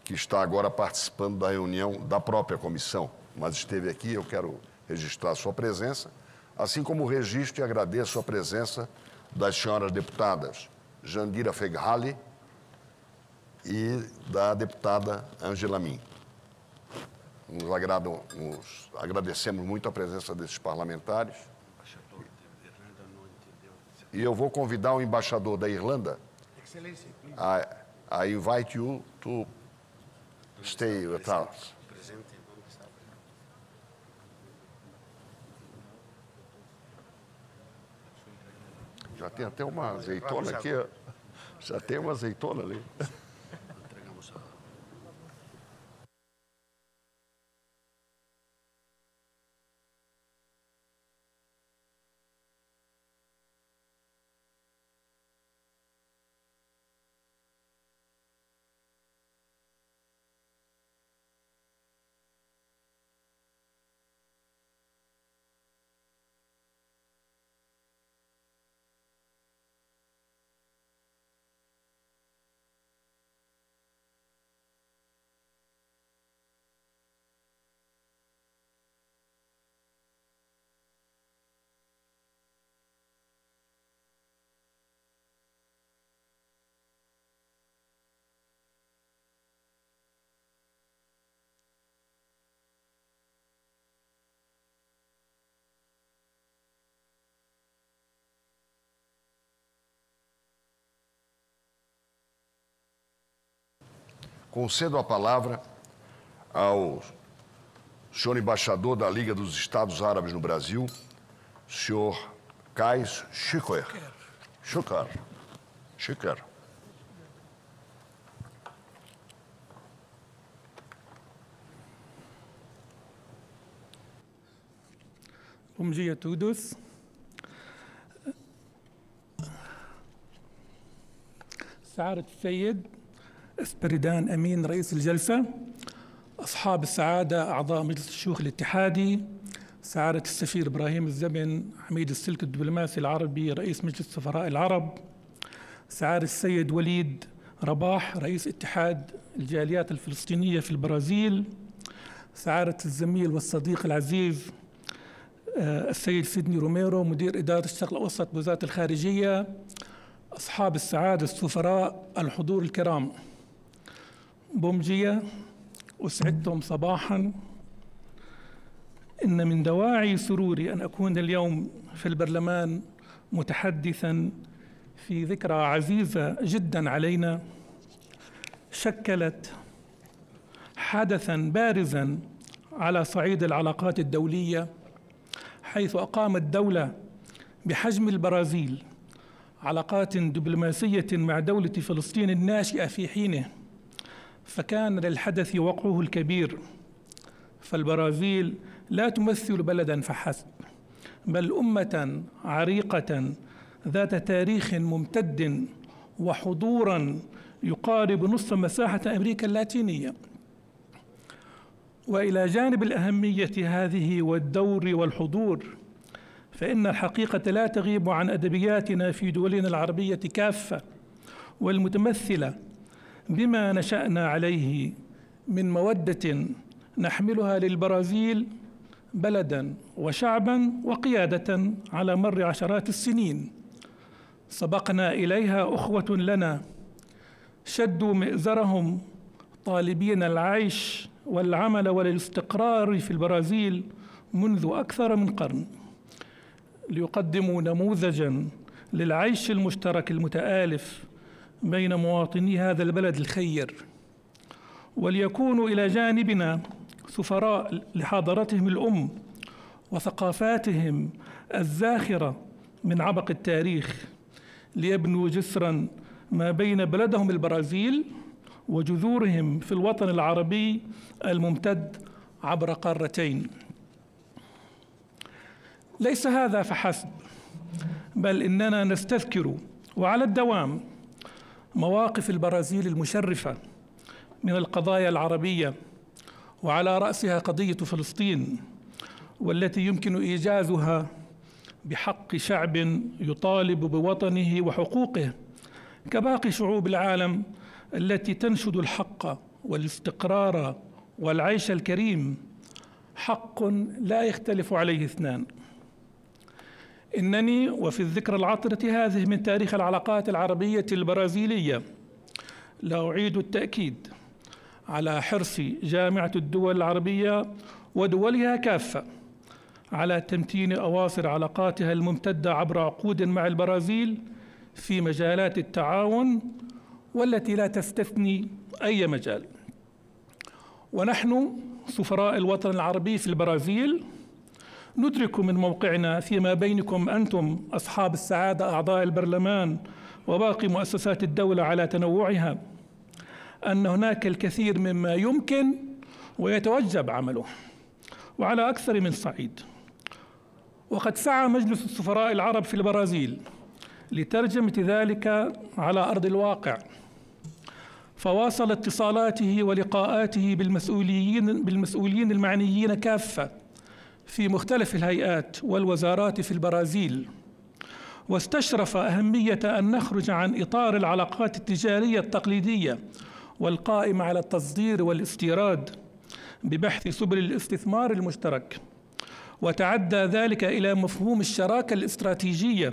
que está agora participando da reunião da própria comissão, mas esteve aqui, eu quero registrar a sua presença, assim como registro e agradeço a presença das senhoras deputadas Jandira Feghali e da deputada Angela Min. Nos agradecemos muito a presença desses parlamentares. E eu vou convidar o embaixador da Irlanda. Excelência, I invite you to stay with us. Já tem até uma azeitona aqui. Já tem uma azeitona ali. Concedo a palavra ao senhor embaixador da Liga dos Estados Árabes no Brasil, senhor Kais Shukr. Bom dia a todos. سعادة السيد اسبريدان أمين رئيس الجلسة، أصحاب السعادة أعضاء مجلس الشيوخ الاتحادي، سعادة السفير إبراهيم الزبن عميد السلك الدبلوماسي العربي رئيس مجلس السفراء العرب، سعادة السيد وليد رباح رئيس اتحاد الجاليات الفلسطينية في البرازيل، سعادة الزميل والصديق العزيز السيد سيدني روميرو مدير إدارة الشرق الأوسط بوزارة الخارجية، أصحاب السعادة السفراء الحضور الكرام، بومجية، أسعدتم صباحا. إن من دواعي سروري أن أكون اليوم في البرلمان متحدثا في ذكرى عزيزة جدا علينا، شكلت حدثا بارزا على صعيد العلاقات الدولية، حيث أقامت دولة بحجم البرازيل علاقات دبلوماسية مع دولة فلسطين الناشئة في حينه، فكان للحدث وقعه الكبير. فالبرازيل لا تمثل بلدا فحسب، بل أمة عريقة ذات تاريخ ممتد وحضورا يقارب نصف مساحة أمريكا اللاتينية. وإلى جانب الأهمية هذه والدور والحضور، فإن الحقيقة لا تغيب عن أدبياتنا في دولنا العربية كافة، والمتمثلة بما نشأنا عليه من مودة نحملها للبرازيل بلدا وشعبا وقيادة على مر عشرات السنين. سبقنا إليها أخوة لنا شدوا مئزرهم طالبين العيش والعمل والاستقرار في البرازيل منذ أكثر من قرن، ليقدموا نموذجا للعيش المشترك المتآلف بين مواطني هذا البلد الخير، وليكونوا إلى جانبنا سفراء لحضارتهم الأم وثقافاتهم الزاخرة من عبق التاريخ، ليبنوا جسرا ما بين بلدهم البرازيل وجذورهم في الوطن العربي الممتد عبر قارتين. ليس هذا فحسب، بل إننا نستذكر وعلى الدوام مواقف البرازيل المشرفة من القضايا العربية، وعلى رأسها قضية فلسطين، والتي يمكن إيجازها بحق شعب يطالب بوطنه وحقوقه كباقي شعوب العالم التي تنشد الحق والاستقرار والعيش الكريم، حق لا يختلف عليه اثنان. إنني وفي الذكرى العطرة هذه من تاريخ العلاقات العربية البرازيلية لا أعيد التأكيد على حرص جامعة الدول العربية ودولها كافة على تمتين أواصر علاقاتها الممتدة عبر عقود مع البرازيل في مجالات التعاون، والتي لا تستثني أي مجال. ونحن سفراء الوطن العربي في البرازيل ندرك من موقعنا فيما بينكم أنتم أصحاب السعادة أعضاء البرلمان وباقي مؤسسات الدولة على تنوعها أن هناك الكثير مما يمكن ويتوجب عمله، وعلى أكثر من صعيد. وقد سعى مجلس السفراء العرب في البرازيل لترجمة ذلك على أرض الواقع، فواصل اتصالاته ولقاءاته بالمسؤولين المعنيين كافة في مختلف الهيئات والوزارات في البرازيل، واستشرف أهمية أن نخرج عن إطار العلاقات التجارية التقليدية والقائمة على التصدير والاستيراد ببحث سبل الاستثمار المشترك، وتعدى ذلك إلى مفهوم الشراكة الاستراتيجية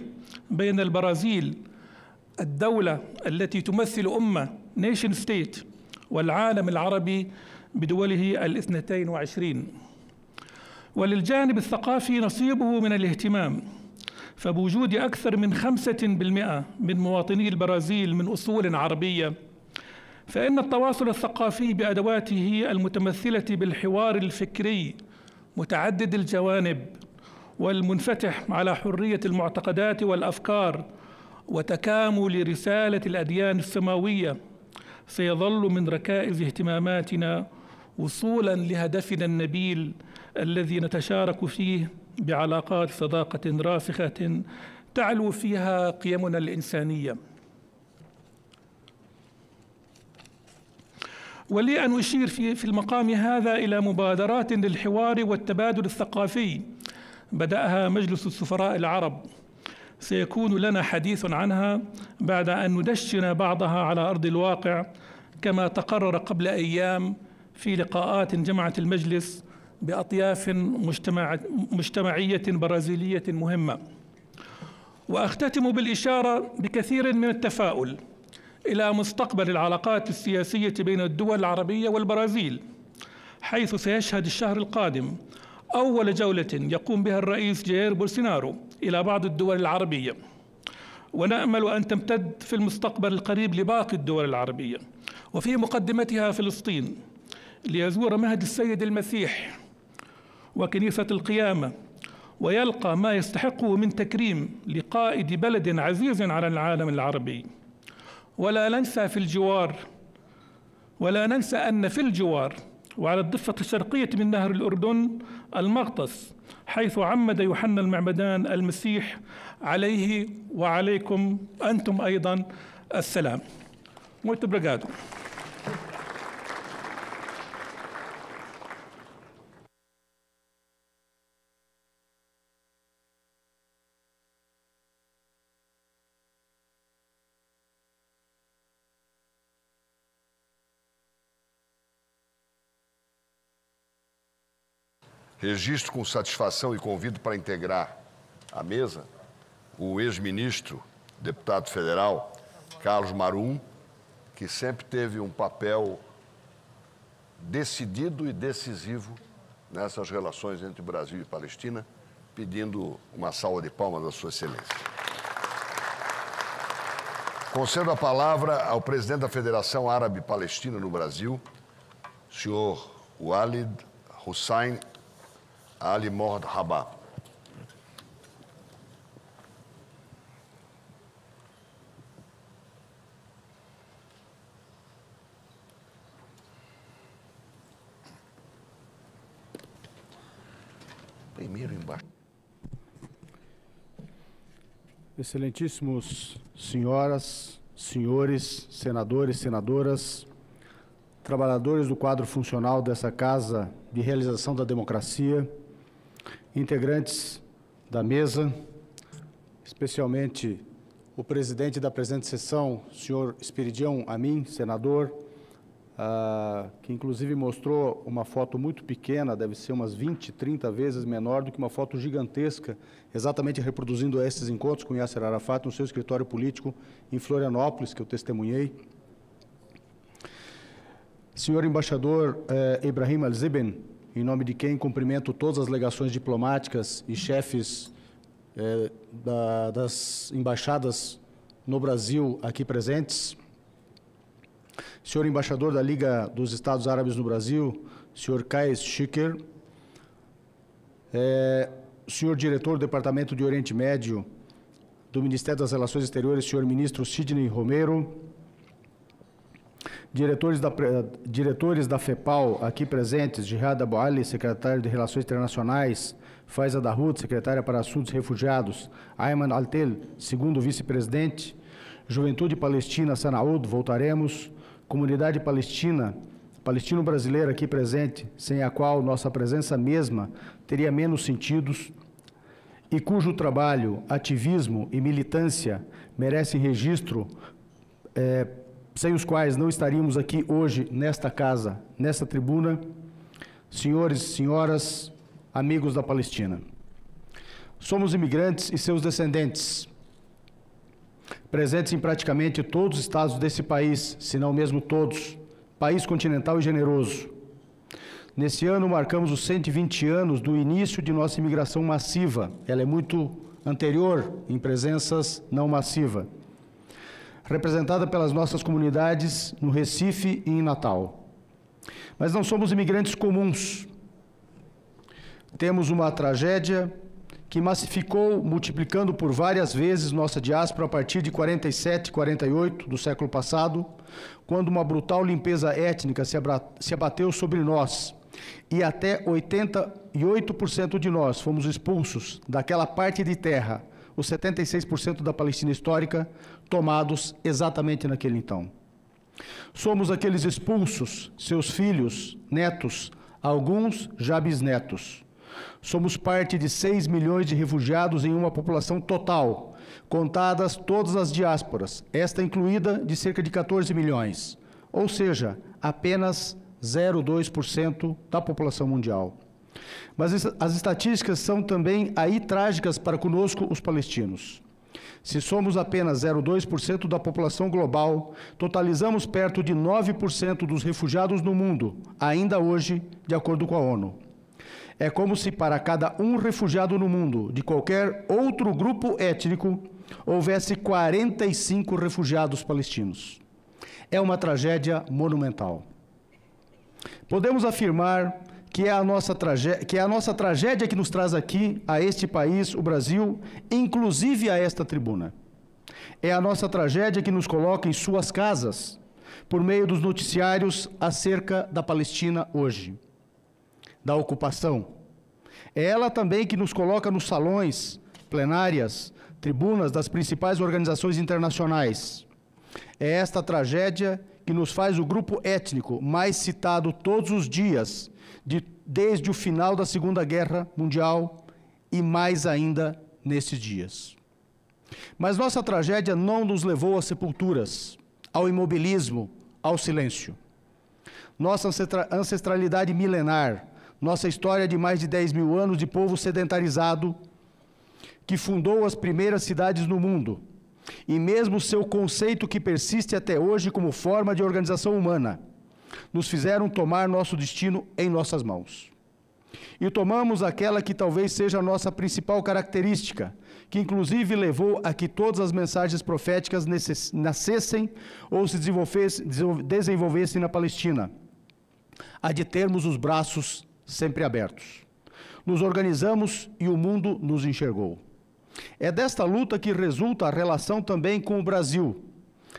بين البرازيل الدولة التي تمثل أمة نيشن ستيت والعالم العربي بدوله 22. وللجانب الثقافي نصيبه من الاهتمام، فبوجود أكثر من 5% من مواطني البرازيل من أصول عربية، فإن التواصل الثقافي بأدواته المتمثلة بالحوار الفكري متعدد الجوانب والمنفتح على حرية المعتقدات والأفكار وتكامل رسالة الأديان السماوية سيظل من ركائز اهتماماتنا وصولا لهدفنا النبيل الذي نتشارك فيه بعلاقات صداقة راسخة تعلو فيها قيمنا الإنسانية. ولي أن أشير في المقام هذا إلى مبادرات للحوار والتبادل الثقافي بدأها مجلس السفراء العرب، سيكون لنا حديث عنها بعد أن ندشن بعضها على أرض الواقع، كما تقرر قبل أيام في لقاءات جمعت المجلس بأطياف مجتمعية برازيلية مهمة. وأختتم بالإشارة بكثير من التفاؤل إلى مستقبل العلاقات السياسية بين الدول العربية والبرازيل، حيث سيشهد الشهر القادم أول جولة يقوم بها الرئيس جاير بولسونارو إلى بعض الدول العربية، ونأمل أن تمتد في المستقبل القريب لباقي الدول العربية، وفي مقدمتها فلسطين، ليزور مهد السيد المسيح وكنيسة القيامة، ويلقى ما يستحقه من تكريم لقائد بلد عزيز على العالم العربي. ولا ننسى أن في الجوار وعلى الضفة الشرقية من نهر الأردن المغطس، حيث عمد يوحنا المعمدان المسيح عليه وعليكم أنتم أيضا السلام. Muito obrigado. Registro com satisfação e convido para integrar a mesa o ex-ministro, deputado federal, Carlos Marum, que sempre teve um papel decidido e decisivo nessas relações entre Brasil e Palestina, pedindo uma salva de palmas da Sua Excelência. Concedo a palavra ao presidente da Federação Árabe Palestina no Brasil, senhor Walid Hussein Ali Mohd Rabah. Primeiro embaixo. Excelentíssimos senhoras, senhores, senadores, senadoras, trabalhadores do quadro funcional dessa Casa de Realização da Democracia, integrantes da mesa, especialmente o presidente da presente sessão, senhor Esperidião Amin, senador, que inclusive mostrou uma foto muito pequena, deve ser umas 20, 30 vezes menor do que uma foto gigantesca, exatamente reproduzindo esses encontros com Yasser Arafat no seu escritório político em Florianópolis, que eu testemunhei. Senhor embaixador Ibrahim Al-Zibin, em nome de quem cumprimento todas as legações diplomáticas e chefes das embaixadas no Brasil aqui presentes. Senhor embaixador da Liga dos Estados Árabes no Brasil, senhor Kais Shiker. Senhor diretor do Departamento de Oriente Médio do Ministério das Relações Exteriores, senhor ministro Sidney Romero. Diretores da FEPAL aqui presentes, Jihad Abu Ali, secretário de Relações Internacionais, Faiza Dahoud, secretária para Assuntos Refugiados, Ayman Altel, segundo vice-presidente, Juventude Palestina, Sanaúd, voltaremos, Comunidade Palestina, palestino-brasileira aqui presente, sem a qual nossa presença mesma teria menos sentidos, e cujo trabalho, ativismo e militância merecem registro, sem os quais não estaríamos aqui hoje, nesta casa, nesta tribuna, senhores e senhoras, amigos da Palestina. Somos imigrantes e seus descendentes, presentes em praticamente todos os estados desse país, se não mesmo todos, país continental e generoso. Nesse ano, marcamos os 120 anos do início de nossa imigração massiva. Ela é muito anterior em presenças não massivas, representada pelas nossas comunidades no Recife e em Natal. Mas não somos imigrantes comuns. Temos uma tragédia que massificou, multiplicando por várias vezes nossa diáspora a partir de 47, 48 do século passado, quando uma brutal limpeza étnica se abateu sobre nós, e até 88% de nós fomos expulsos daquela parte de terra, os 76% da Palestina histórica, tomados exatamente naquele então. Somos aqueles expulsos, seus filhos, netos, alguns já bisnetos. Somos parte de 6 milhões de refugiados em uma população total, contadas todas as diásporas, esta incluída de cerca de 14 milhões, ou seja, apenas 0,2% da população mundial. Mas as estatísticas são também aí trágicas para conosco, os palestinos. Se somos apenas 0,2% da população global, totalizamos perto de 9% dos refugiados no mundo, ainda hoje, de acordo com a ONU. É como se para cada um refugiado no mundo, de qualquer outro grupo étnico, houvesse 45 refugiados palestinos. É uma tragédia monumental. Podemos afirmar que é a nossa tragédia que nos traz aqui, a este país, o Brasil, inclusive a esta tribuna. É a nossa tragédia que nos coloca em suas casas, por meio dos noticiários acerca da Palestina hoje, da ocupação. É ela também que nos coloca nos salões, plenárias, tribunas das principais organizações internacionais. É esta tragédia que nos faz o grupo étnico mais citado todos os dias, desde o final da Segunda Guerra Mundial e mais ainda nesses dias. Mas nossa tragédia não nos levou às sepulturas, ao imobilismo, ao silêncio. Nossa ancestralidade milenar, nossa história de mais de 10 mil anos de povo sedentarizado, que fundou as primeiras cidades no mundo, e mesmo seu conceito que persiste até hoje como forma de organização humana, nos fizeram tomar nosso destino em nossas mãos. E tomamos aquela que talvez seja a nossa principal característica, que inclusive levou a que todas as mensagens proféticas nascessem ou se desenvolvessem na Palestina, a de termos os braços sempre abertos. Nos organizamos e o mundo nos enxergou. É desta luta que resulta a relação também com o Brasil,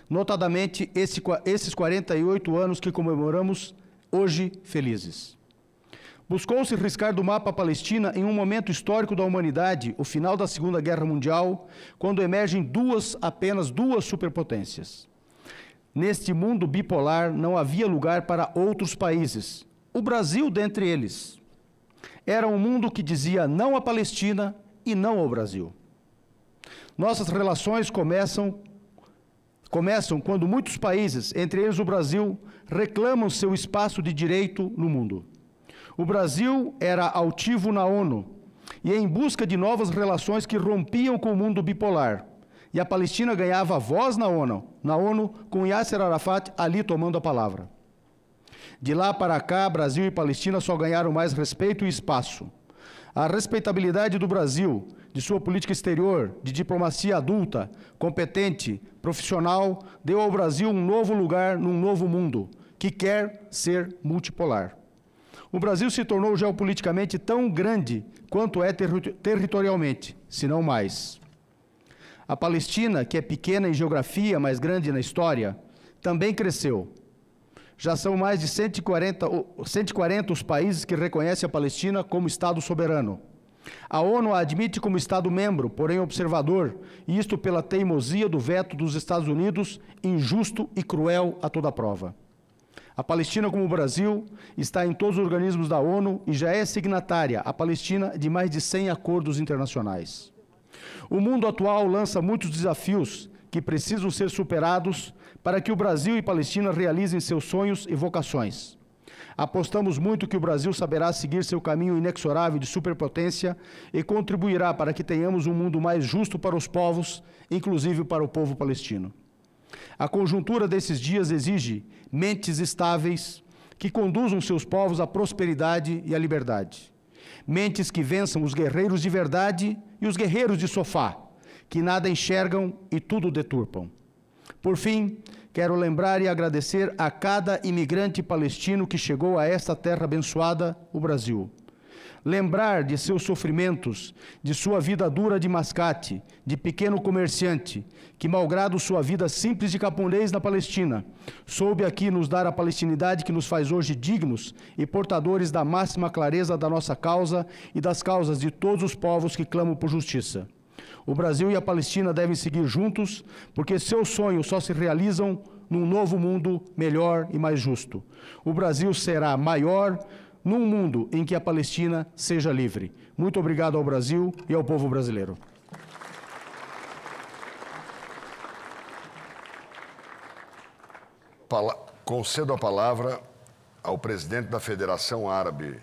notadamente esses 48 anos que comemoramos hoje felizes. Buscou-se riscar do mapa a Palestina em um momento histórico da humanidade, o final da Segunda Guerra Mundial, quando emergem apenas duas superpotências. Neste mundo bipolar não havia lugar para outros países, o Brasil dentre eles. Era um mundo que dizia não à Palestina e não ao Brasil. Nossas relações começam quando muitos países, entre eles o Brasil, reclamam seu espaço de direito no mundo. O Brasil era altivo na ONU e em busca de novas relações que rompiam com o mundo bipolar. E a Palestina ganhava voz na ONU com Yasser Arafat ali tomando a palavra. De lá para cá, Brasil e Palestina só ganharam mais respeito e espaço. A respeitabilidade do Brasil, de sua política exterior, de diplomacia adulta, competente, profissional, deu ao Brasil um novo lugar num novo mundo, que quer ser multipolar. O Brasil se tornou geopoliticamente tão grande quanto é territorialmente, se não mais. A Palestina, que é pequena em geografia, mas grande na história, também cresceu. Já são mais de 140 os países que reconhecem a Palestina como Estado soberano. A ONU a admite como Estado-membro, porém observador, e isto pela teimosia do veto dos Estados Unidos, injusto e cruel a toda prova. A Palestina, como o Brasil, está em todos os organismos da ONU e já é signatária, a Palestina, de mais de 100 acordos internacionais. O mundo atual lança muitos desafios que precisam ser superados para que o Brasil e Palestina realizem seus sonhos e vocações. Apostamos muito que o Brasil saberá seguir seu caminho inexorável de superpotência e contribuirá para que tenhamos um mundo mais justo para os povos, inclusive para o povo palestino. A conjuntura desses dias exige mentes estáveis que conduzam seus povos à prosperidade e à liberdade. Mentes que vençam os guerreiros de verdade e os guerreiros de sofá, que nada enxergam e tudo deturpam. Por fim, quero lembrar e agradecer a cada imigrante palestino que chegou a esta terra abençoada, o Brasil. Lembrar de seus sofrimentos, de sua vida dura de mascate, de pequeno comerciante, que, malgrado sua vida simples de camponês na Palestina, soube aqui nos dar a palestinidade que nos faz hoje dignos e portadores da máxima clareza da nossa causa e das causas de todos os povos que clamam por justiça. O Brasil e a Palestina devem seguir juntos, porque seus sonhos só se realizam num novo mundo melhor e mais justo. O Brasil será maior num mundo em que a Palestina seja livre. Muito obrigado ao Brasil e ao povo brasileiro. Concedo a palavra ao presidente da Federação Árabe.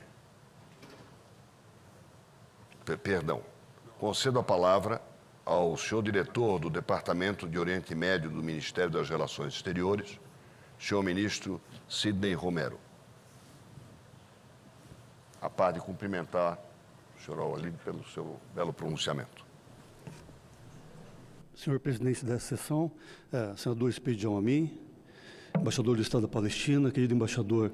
Concedo a palavra ao senhor diretor do Departamento de Oriente Médio do Ministério das Relações Exteriores, senhor ministro Sidney Romero. A par de cumprimentar o senhor Al-Walid pelo seu belo pronunciamento. Senhor presidente dessa sessão, senador Expedião Amin, embaixador do Estado da Palestina, querido embaixador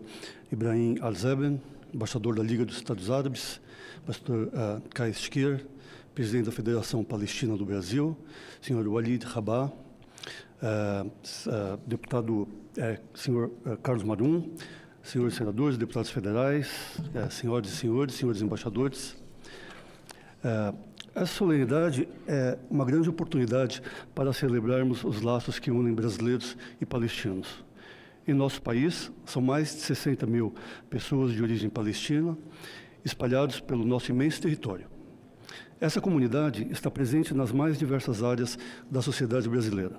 Ibrahim Al-Zeben, embaixador da Liga dos Estados Árabes, embaixador Kais Shkir, presidente da Federação Palestina do Brasil, senhor Walid Rabah, deputado senhor Carlos Marum, senhores senadores, deputados federais, senhoras e senhores embaixadores. Essa solenidade é uma grande oportunidade para celebrarmos os laços que unem brasileiros e palestinos. Em nosso país, são mais de 60 mil pessoas de origem palestina, espalhados pelo nosso imenso território. Essa comunidade está presente nas mais diversas áreas da sociedade brasileira: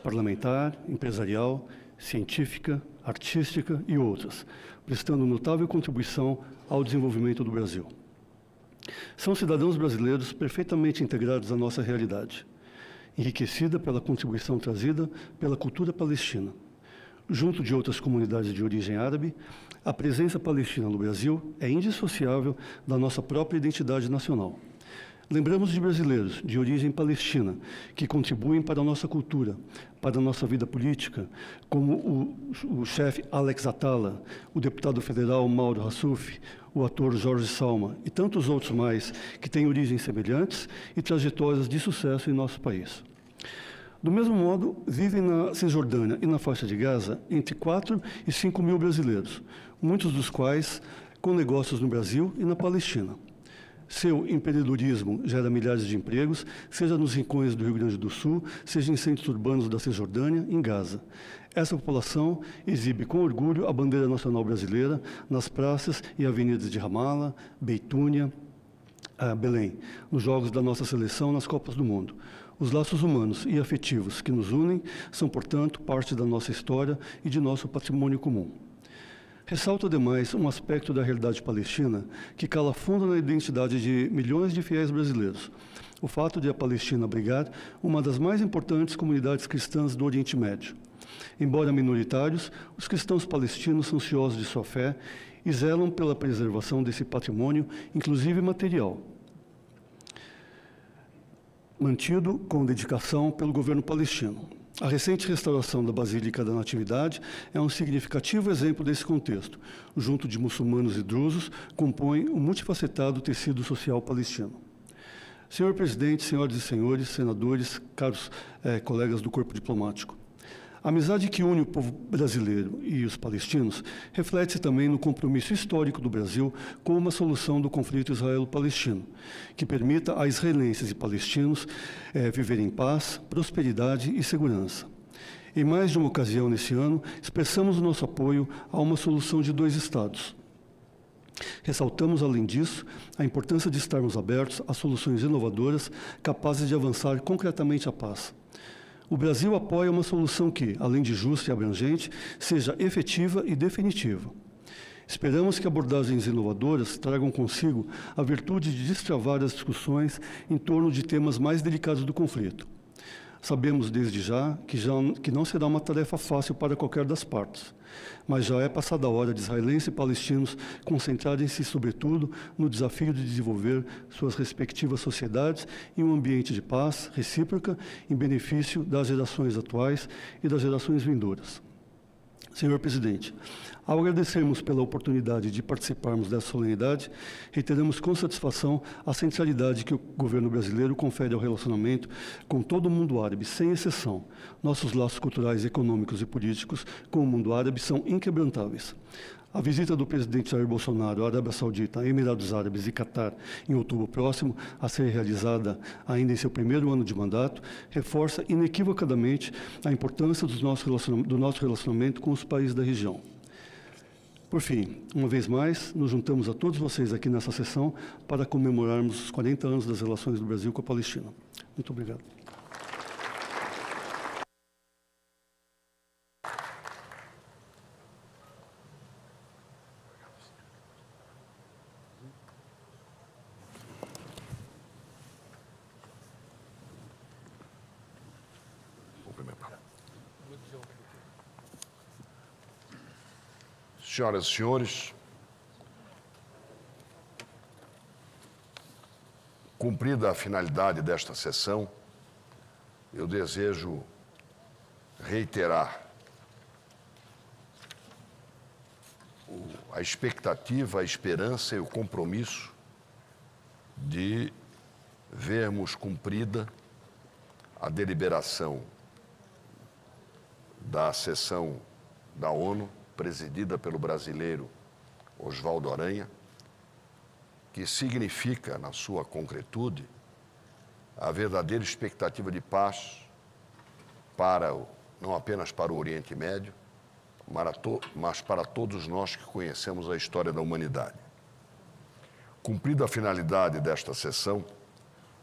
parlamentar, empresarial, científica, artística e outras, prestando notável contribuição ao desenvolvimento do Brasil. São cidadãos brasileiros perfeitamente integrados à nossa realidade, enriquecida pela contribuição trazida pela cultura palestina. Junto de outras comunidades de origem árabe, a presença palestina no Brasil é indissociável da nossa própria identidade nacional. Lembramos de brasileiros de origem palestina que contribuem para a nossa cultura, para a nossa vida política, como o chefe Alex Atala, o deputado federal Mauro Hassuf, o ator Jorge Salma e tantos outros mais que têm origens semelhantes e trajetórias de sucesso em nosso país. Do mesmo modo, vivem na Cisjordânia e na faixa de Gaza entre 4 e 5 mil brasileiros, muitos dos quais com negócios no Brasil e na Palestina. Seu empreendedorismo gera milhares de empregos, seja nos rincões do Rio Grande do Sul, seja em centros urbanos da Cisjordânia e em Gaza. Essa população exibe com orgulho a bandeira nacional brasileira nas praças e avenidas de Ramala, Beitúnia, Belém, nos jogos da nossa seleção nas Copas do Mundo. Os laços humanos e afetivos que nos unem são, portanto, parte da nossa história e de nosso patrimônio comum. Ressalto, ademais, um aspecto da realidade palestina que cala fundo na identidade de milhões de fiéis brasileiros: o fato de a Palestina abrigar uma das mais importantes comunidades cristãs do Oriente Médio. Embora minoritários, os cristãos palestinos são ciosos de sua fé e zelam pela preservação desse patrimônio, inclusive material, mantido com dedicação pelo governo palestino. A recente restauração da Basílica da Natividade é um significativo exemplo desse contexto. Junto de muçulmanos e drusos, compõe um multifacetado tecido social palestino. Senhor presidente, senhoras e senhores, senadores, caros colegas do corpo diplomático, a amizade que une o povo brasileiro e os palestinos reflete-se também no compromisso histórico do Brasil com uma solução do conflito israelo-palestino, que permita a israelenses e palestinos viverem em paz, prosperidade e segurança. Em mais de uma ocasião nesse ano, expressamos o nosso apoio a uma solução de 2 estados. Ressaltamos, além disso, a importância de estarmos abertos a soluções inovadoras capazes de avançar concretamente a paz. O Brasil apoia uma solução que, além de justa e abrangente, seja efetiva e definitiva. Esperamos que abordagens inovadoras tragam consigo a virtude de destravar as discussões em torno de temas mais delicados do conflito. Sabemos desde já que não será uma tarefa fácil para qualquer das partes, mas já é passada a hora de israelenses e palestinos concentrarem-se, sobretudo, no desafio de desenvolver suas respectivas sociedades em um ambiente de paz recíproca em benefício das gerações atuais e das gerações vindouras. Senhor presidente, ao agradecermos pela oportunidade de participarmos dessa solenidade, reiteramos com satisfação a centralidade que o governo brasileiro confere ao relacionamento com todo o mundo árabe, sem exceção. Nossos laços culturais, econômicos e políticos com o mundo árabe são inquebrantáveis. A visita do presidente Jair Bolsonaro à Arábia Saudita, Emirados Árabes e Catar em outubro próximo, a ser realizada ainda em seu primeiro ano de mandato, reforça inequivocadamente a importância do nosso relacionamento com os países da região. Por fim, uma vez mais, nos juntamos a todos vocês aqui nessa sessão para comemorarmos os 40 anos das relações do Brasil com a Palestina. Muito obrigado. Senhoras e senhores, cumprida a finalidade desta sessão, eu desejo reiterar a expectativa, a esperança e o compromisso de vermos cumprida a deliberação da sessão da ONU, presidida pelo brasileiro Oswaldo Aranha, que significa, na sua concretude, a verdadeira expectativa de paz não apenas para o Oriente Médio, mas para todos nós que conhecemos a história da humanidade. Cumprida a finalidade desta sessão,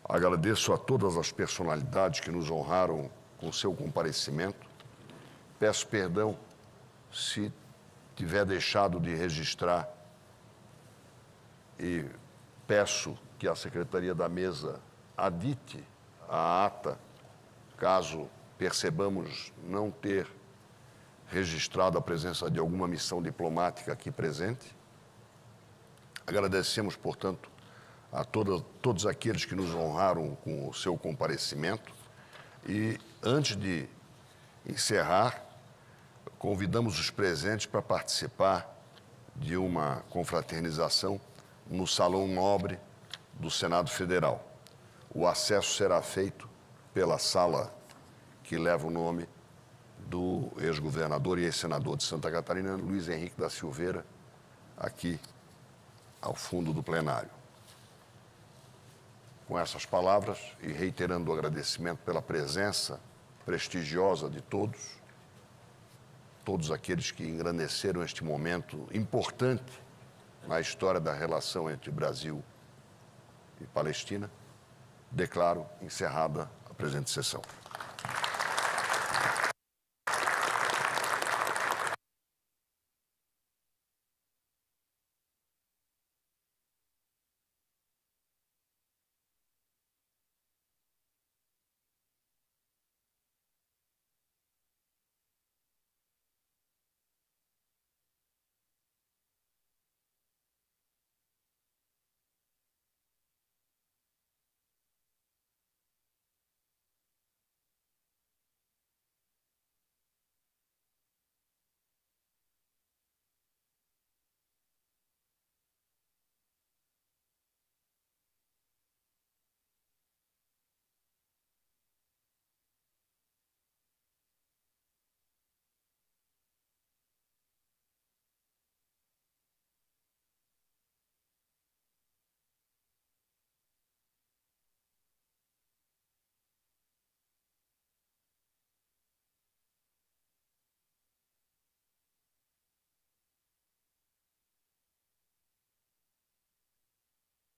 agradeço a todas as personalidades que nos honraram com seu comparecimento. Peço perdão se tiver deixado de registrar e peço que a Secretaria da Mesa adite a ata, caso percebamos não ter registrado a presença de alguma missão diplomática aqui presente. Agradecemos, portanto, a todos aqueles que nos honraram com o seu comparecimento e, antes de encerrar, convidamos os presentes para participar de uma confraternização no Salão Nobre do Senado Federal. O acesso será feito pela sala que leva o nome do ex-governador e ex-senador de Santa Catarina, Luiz Henrique da Silveira, aqui ao fundo do plenário. Com essas palavras e reiterando o agradecimento pela presença prestigiosa de todos aqueles que engrandeceram este momento importante na história da relação entre Brasil e Palestina, declaro encerrada a presente sessão.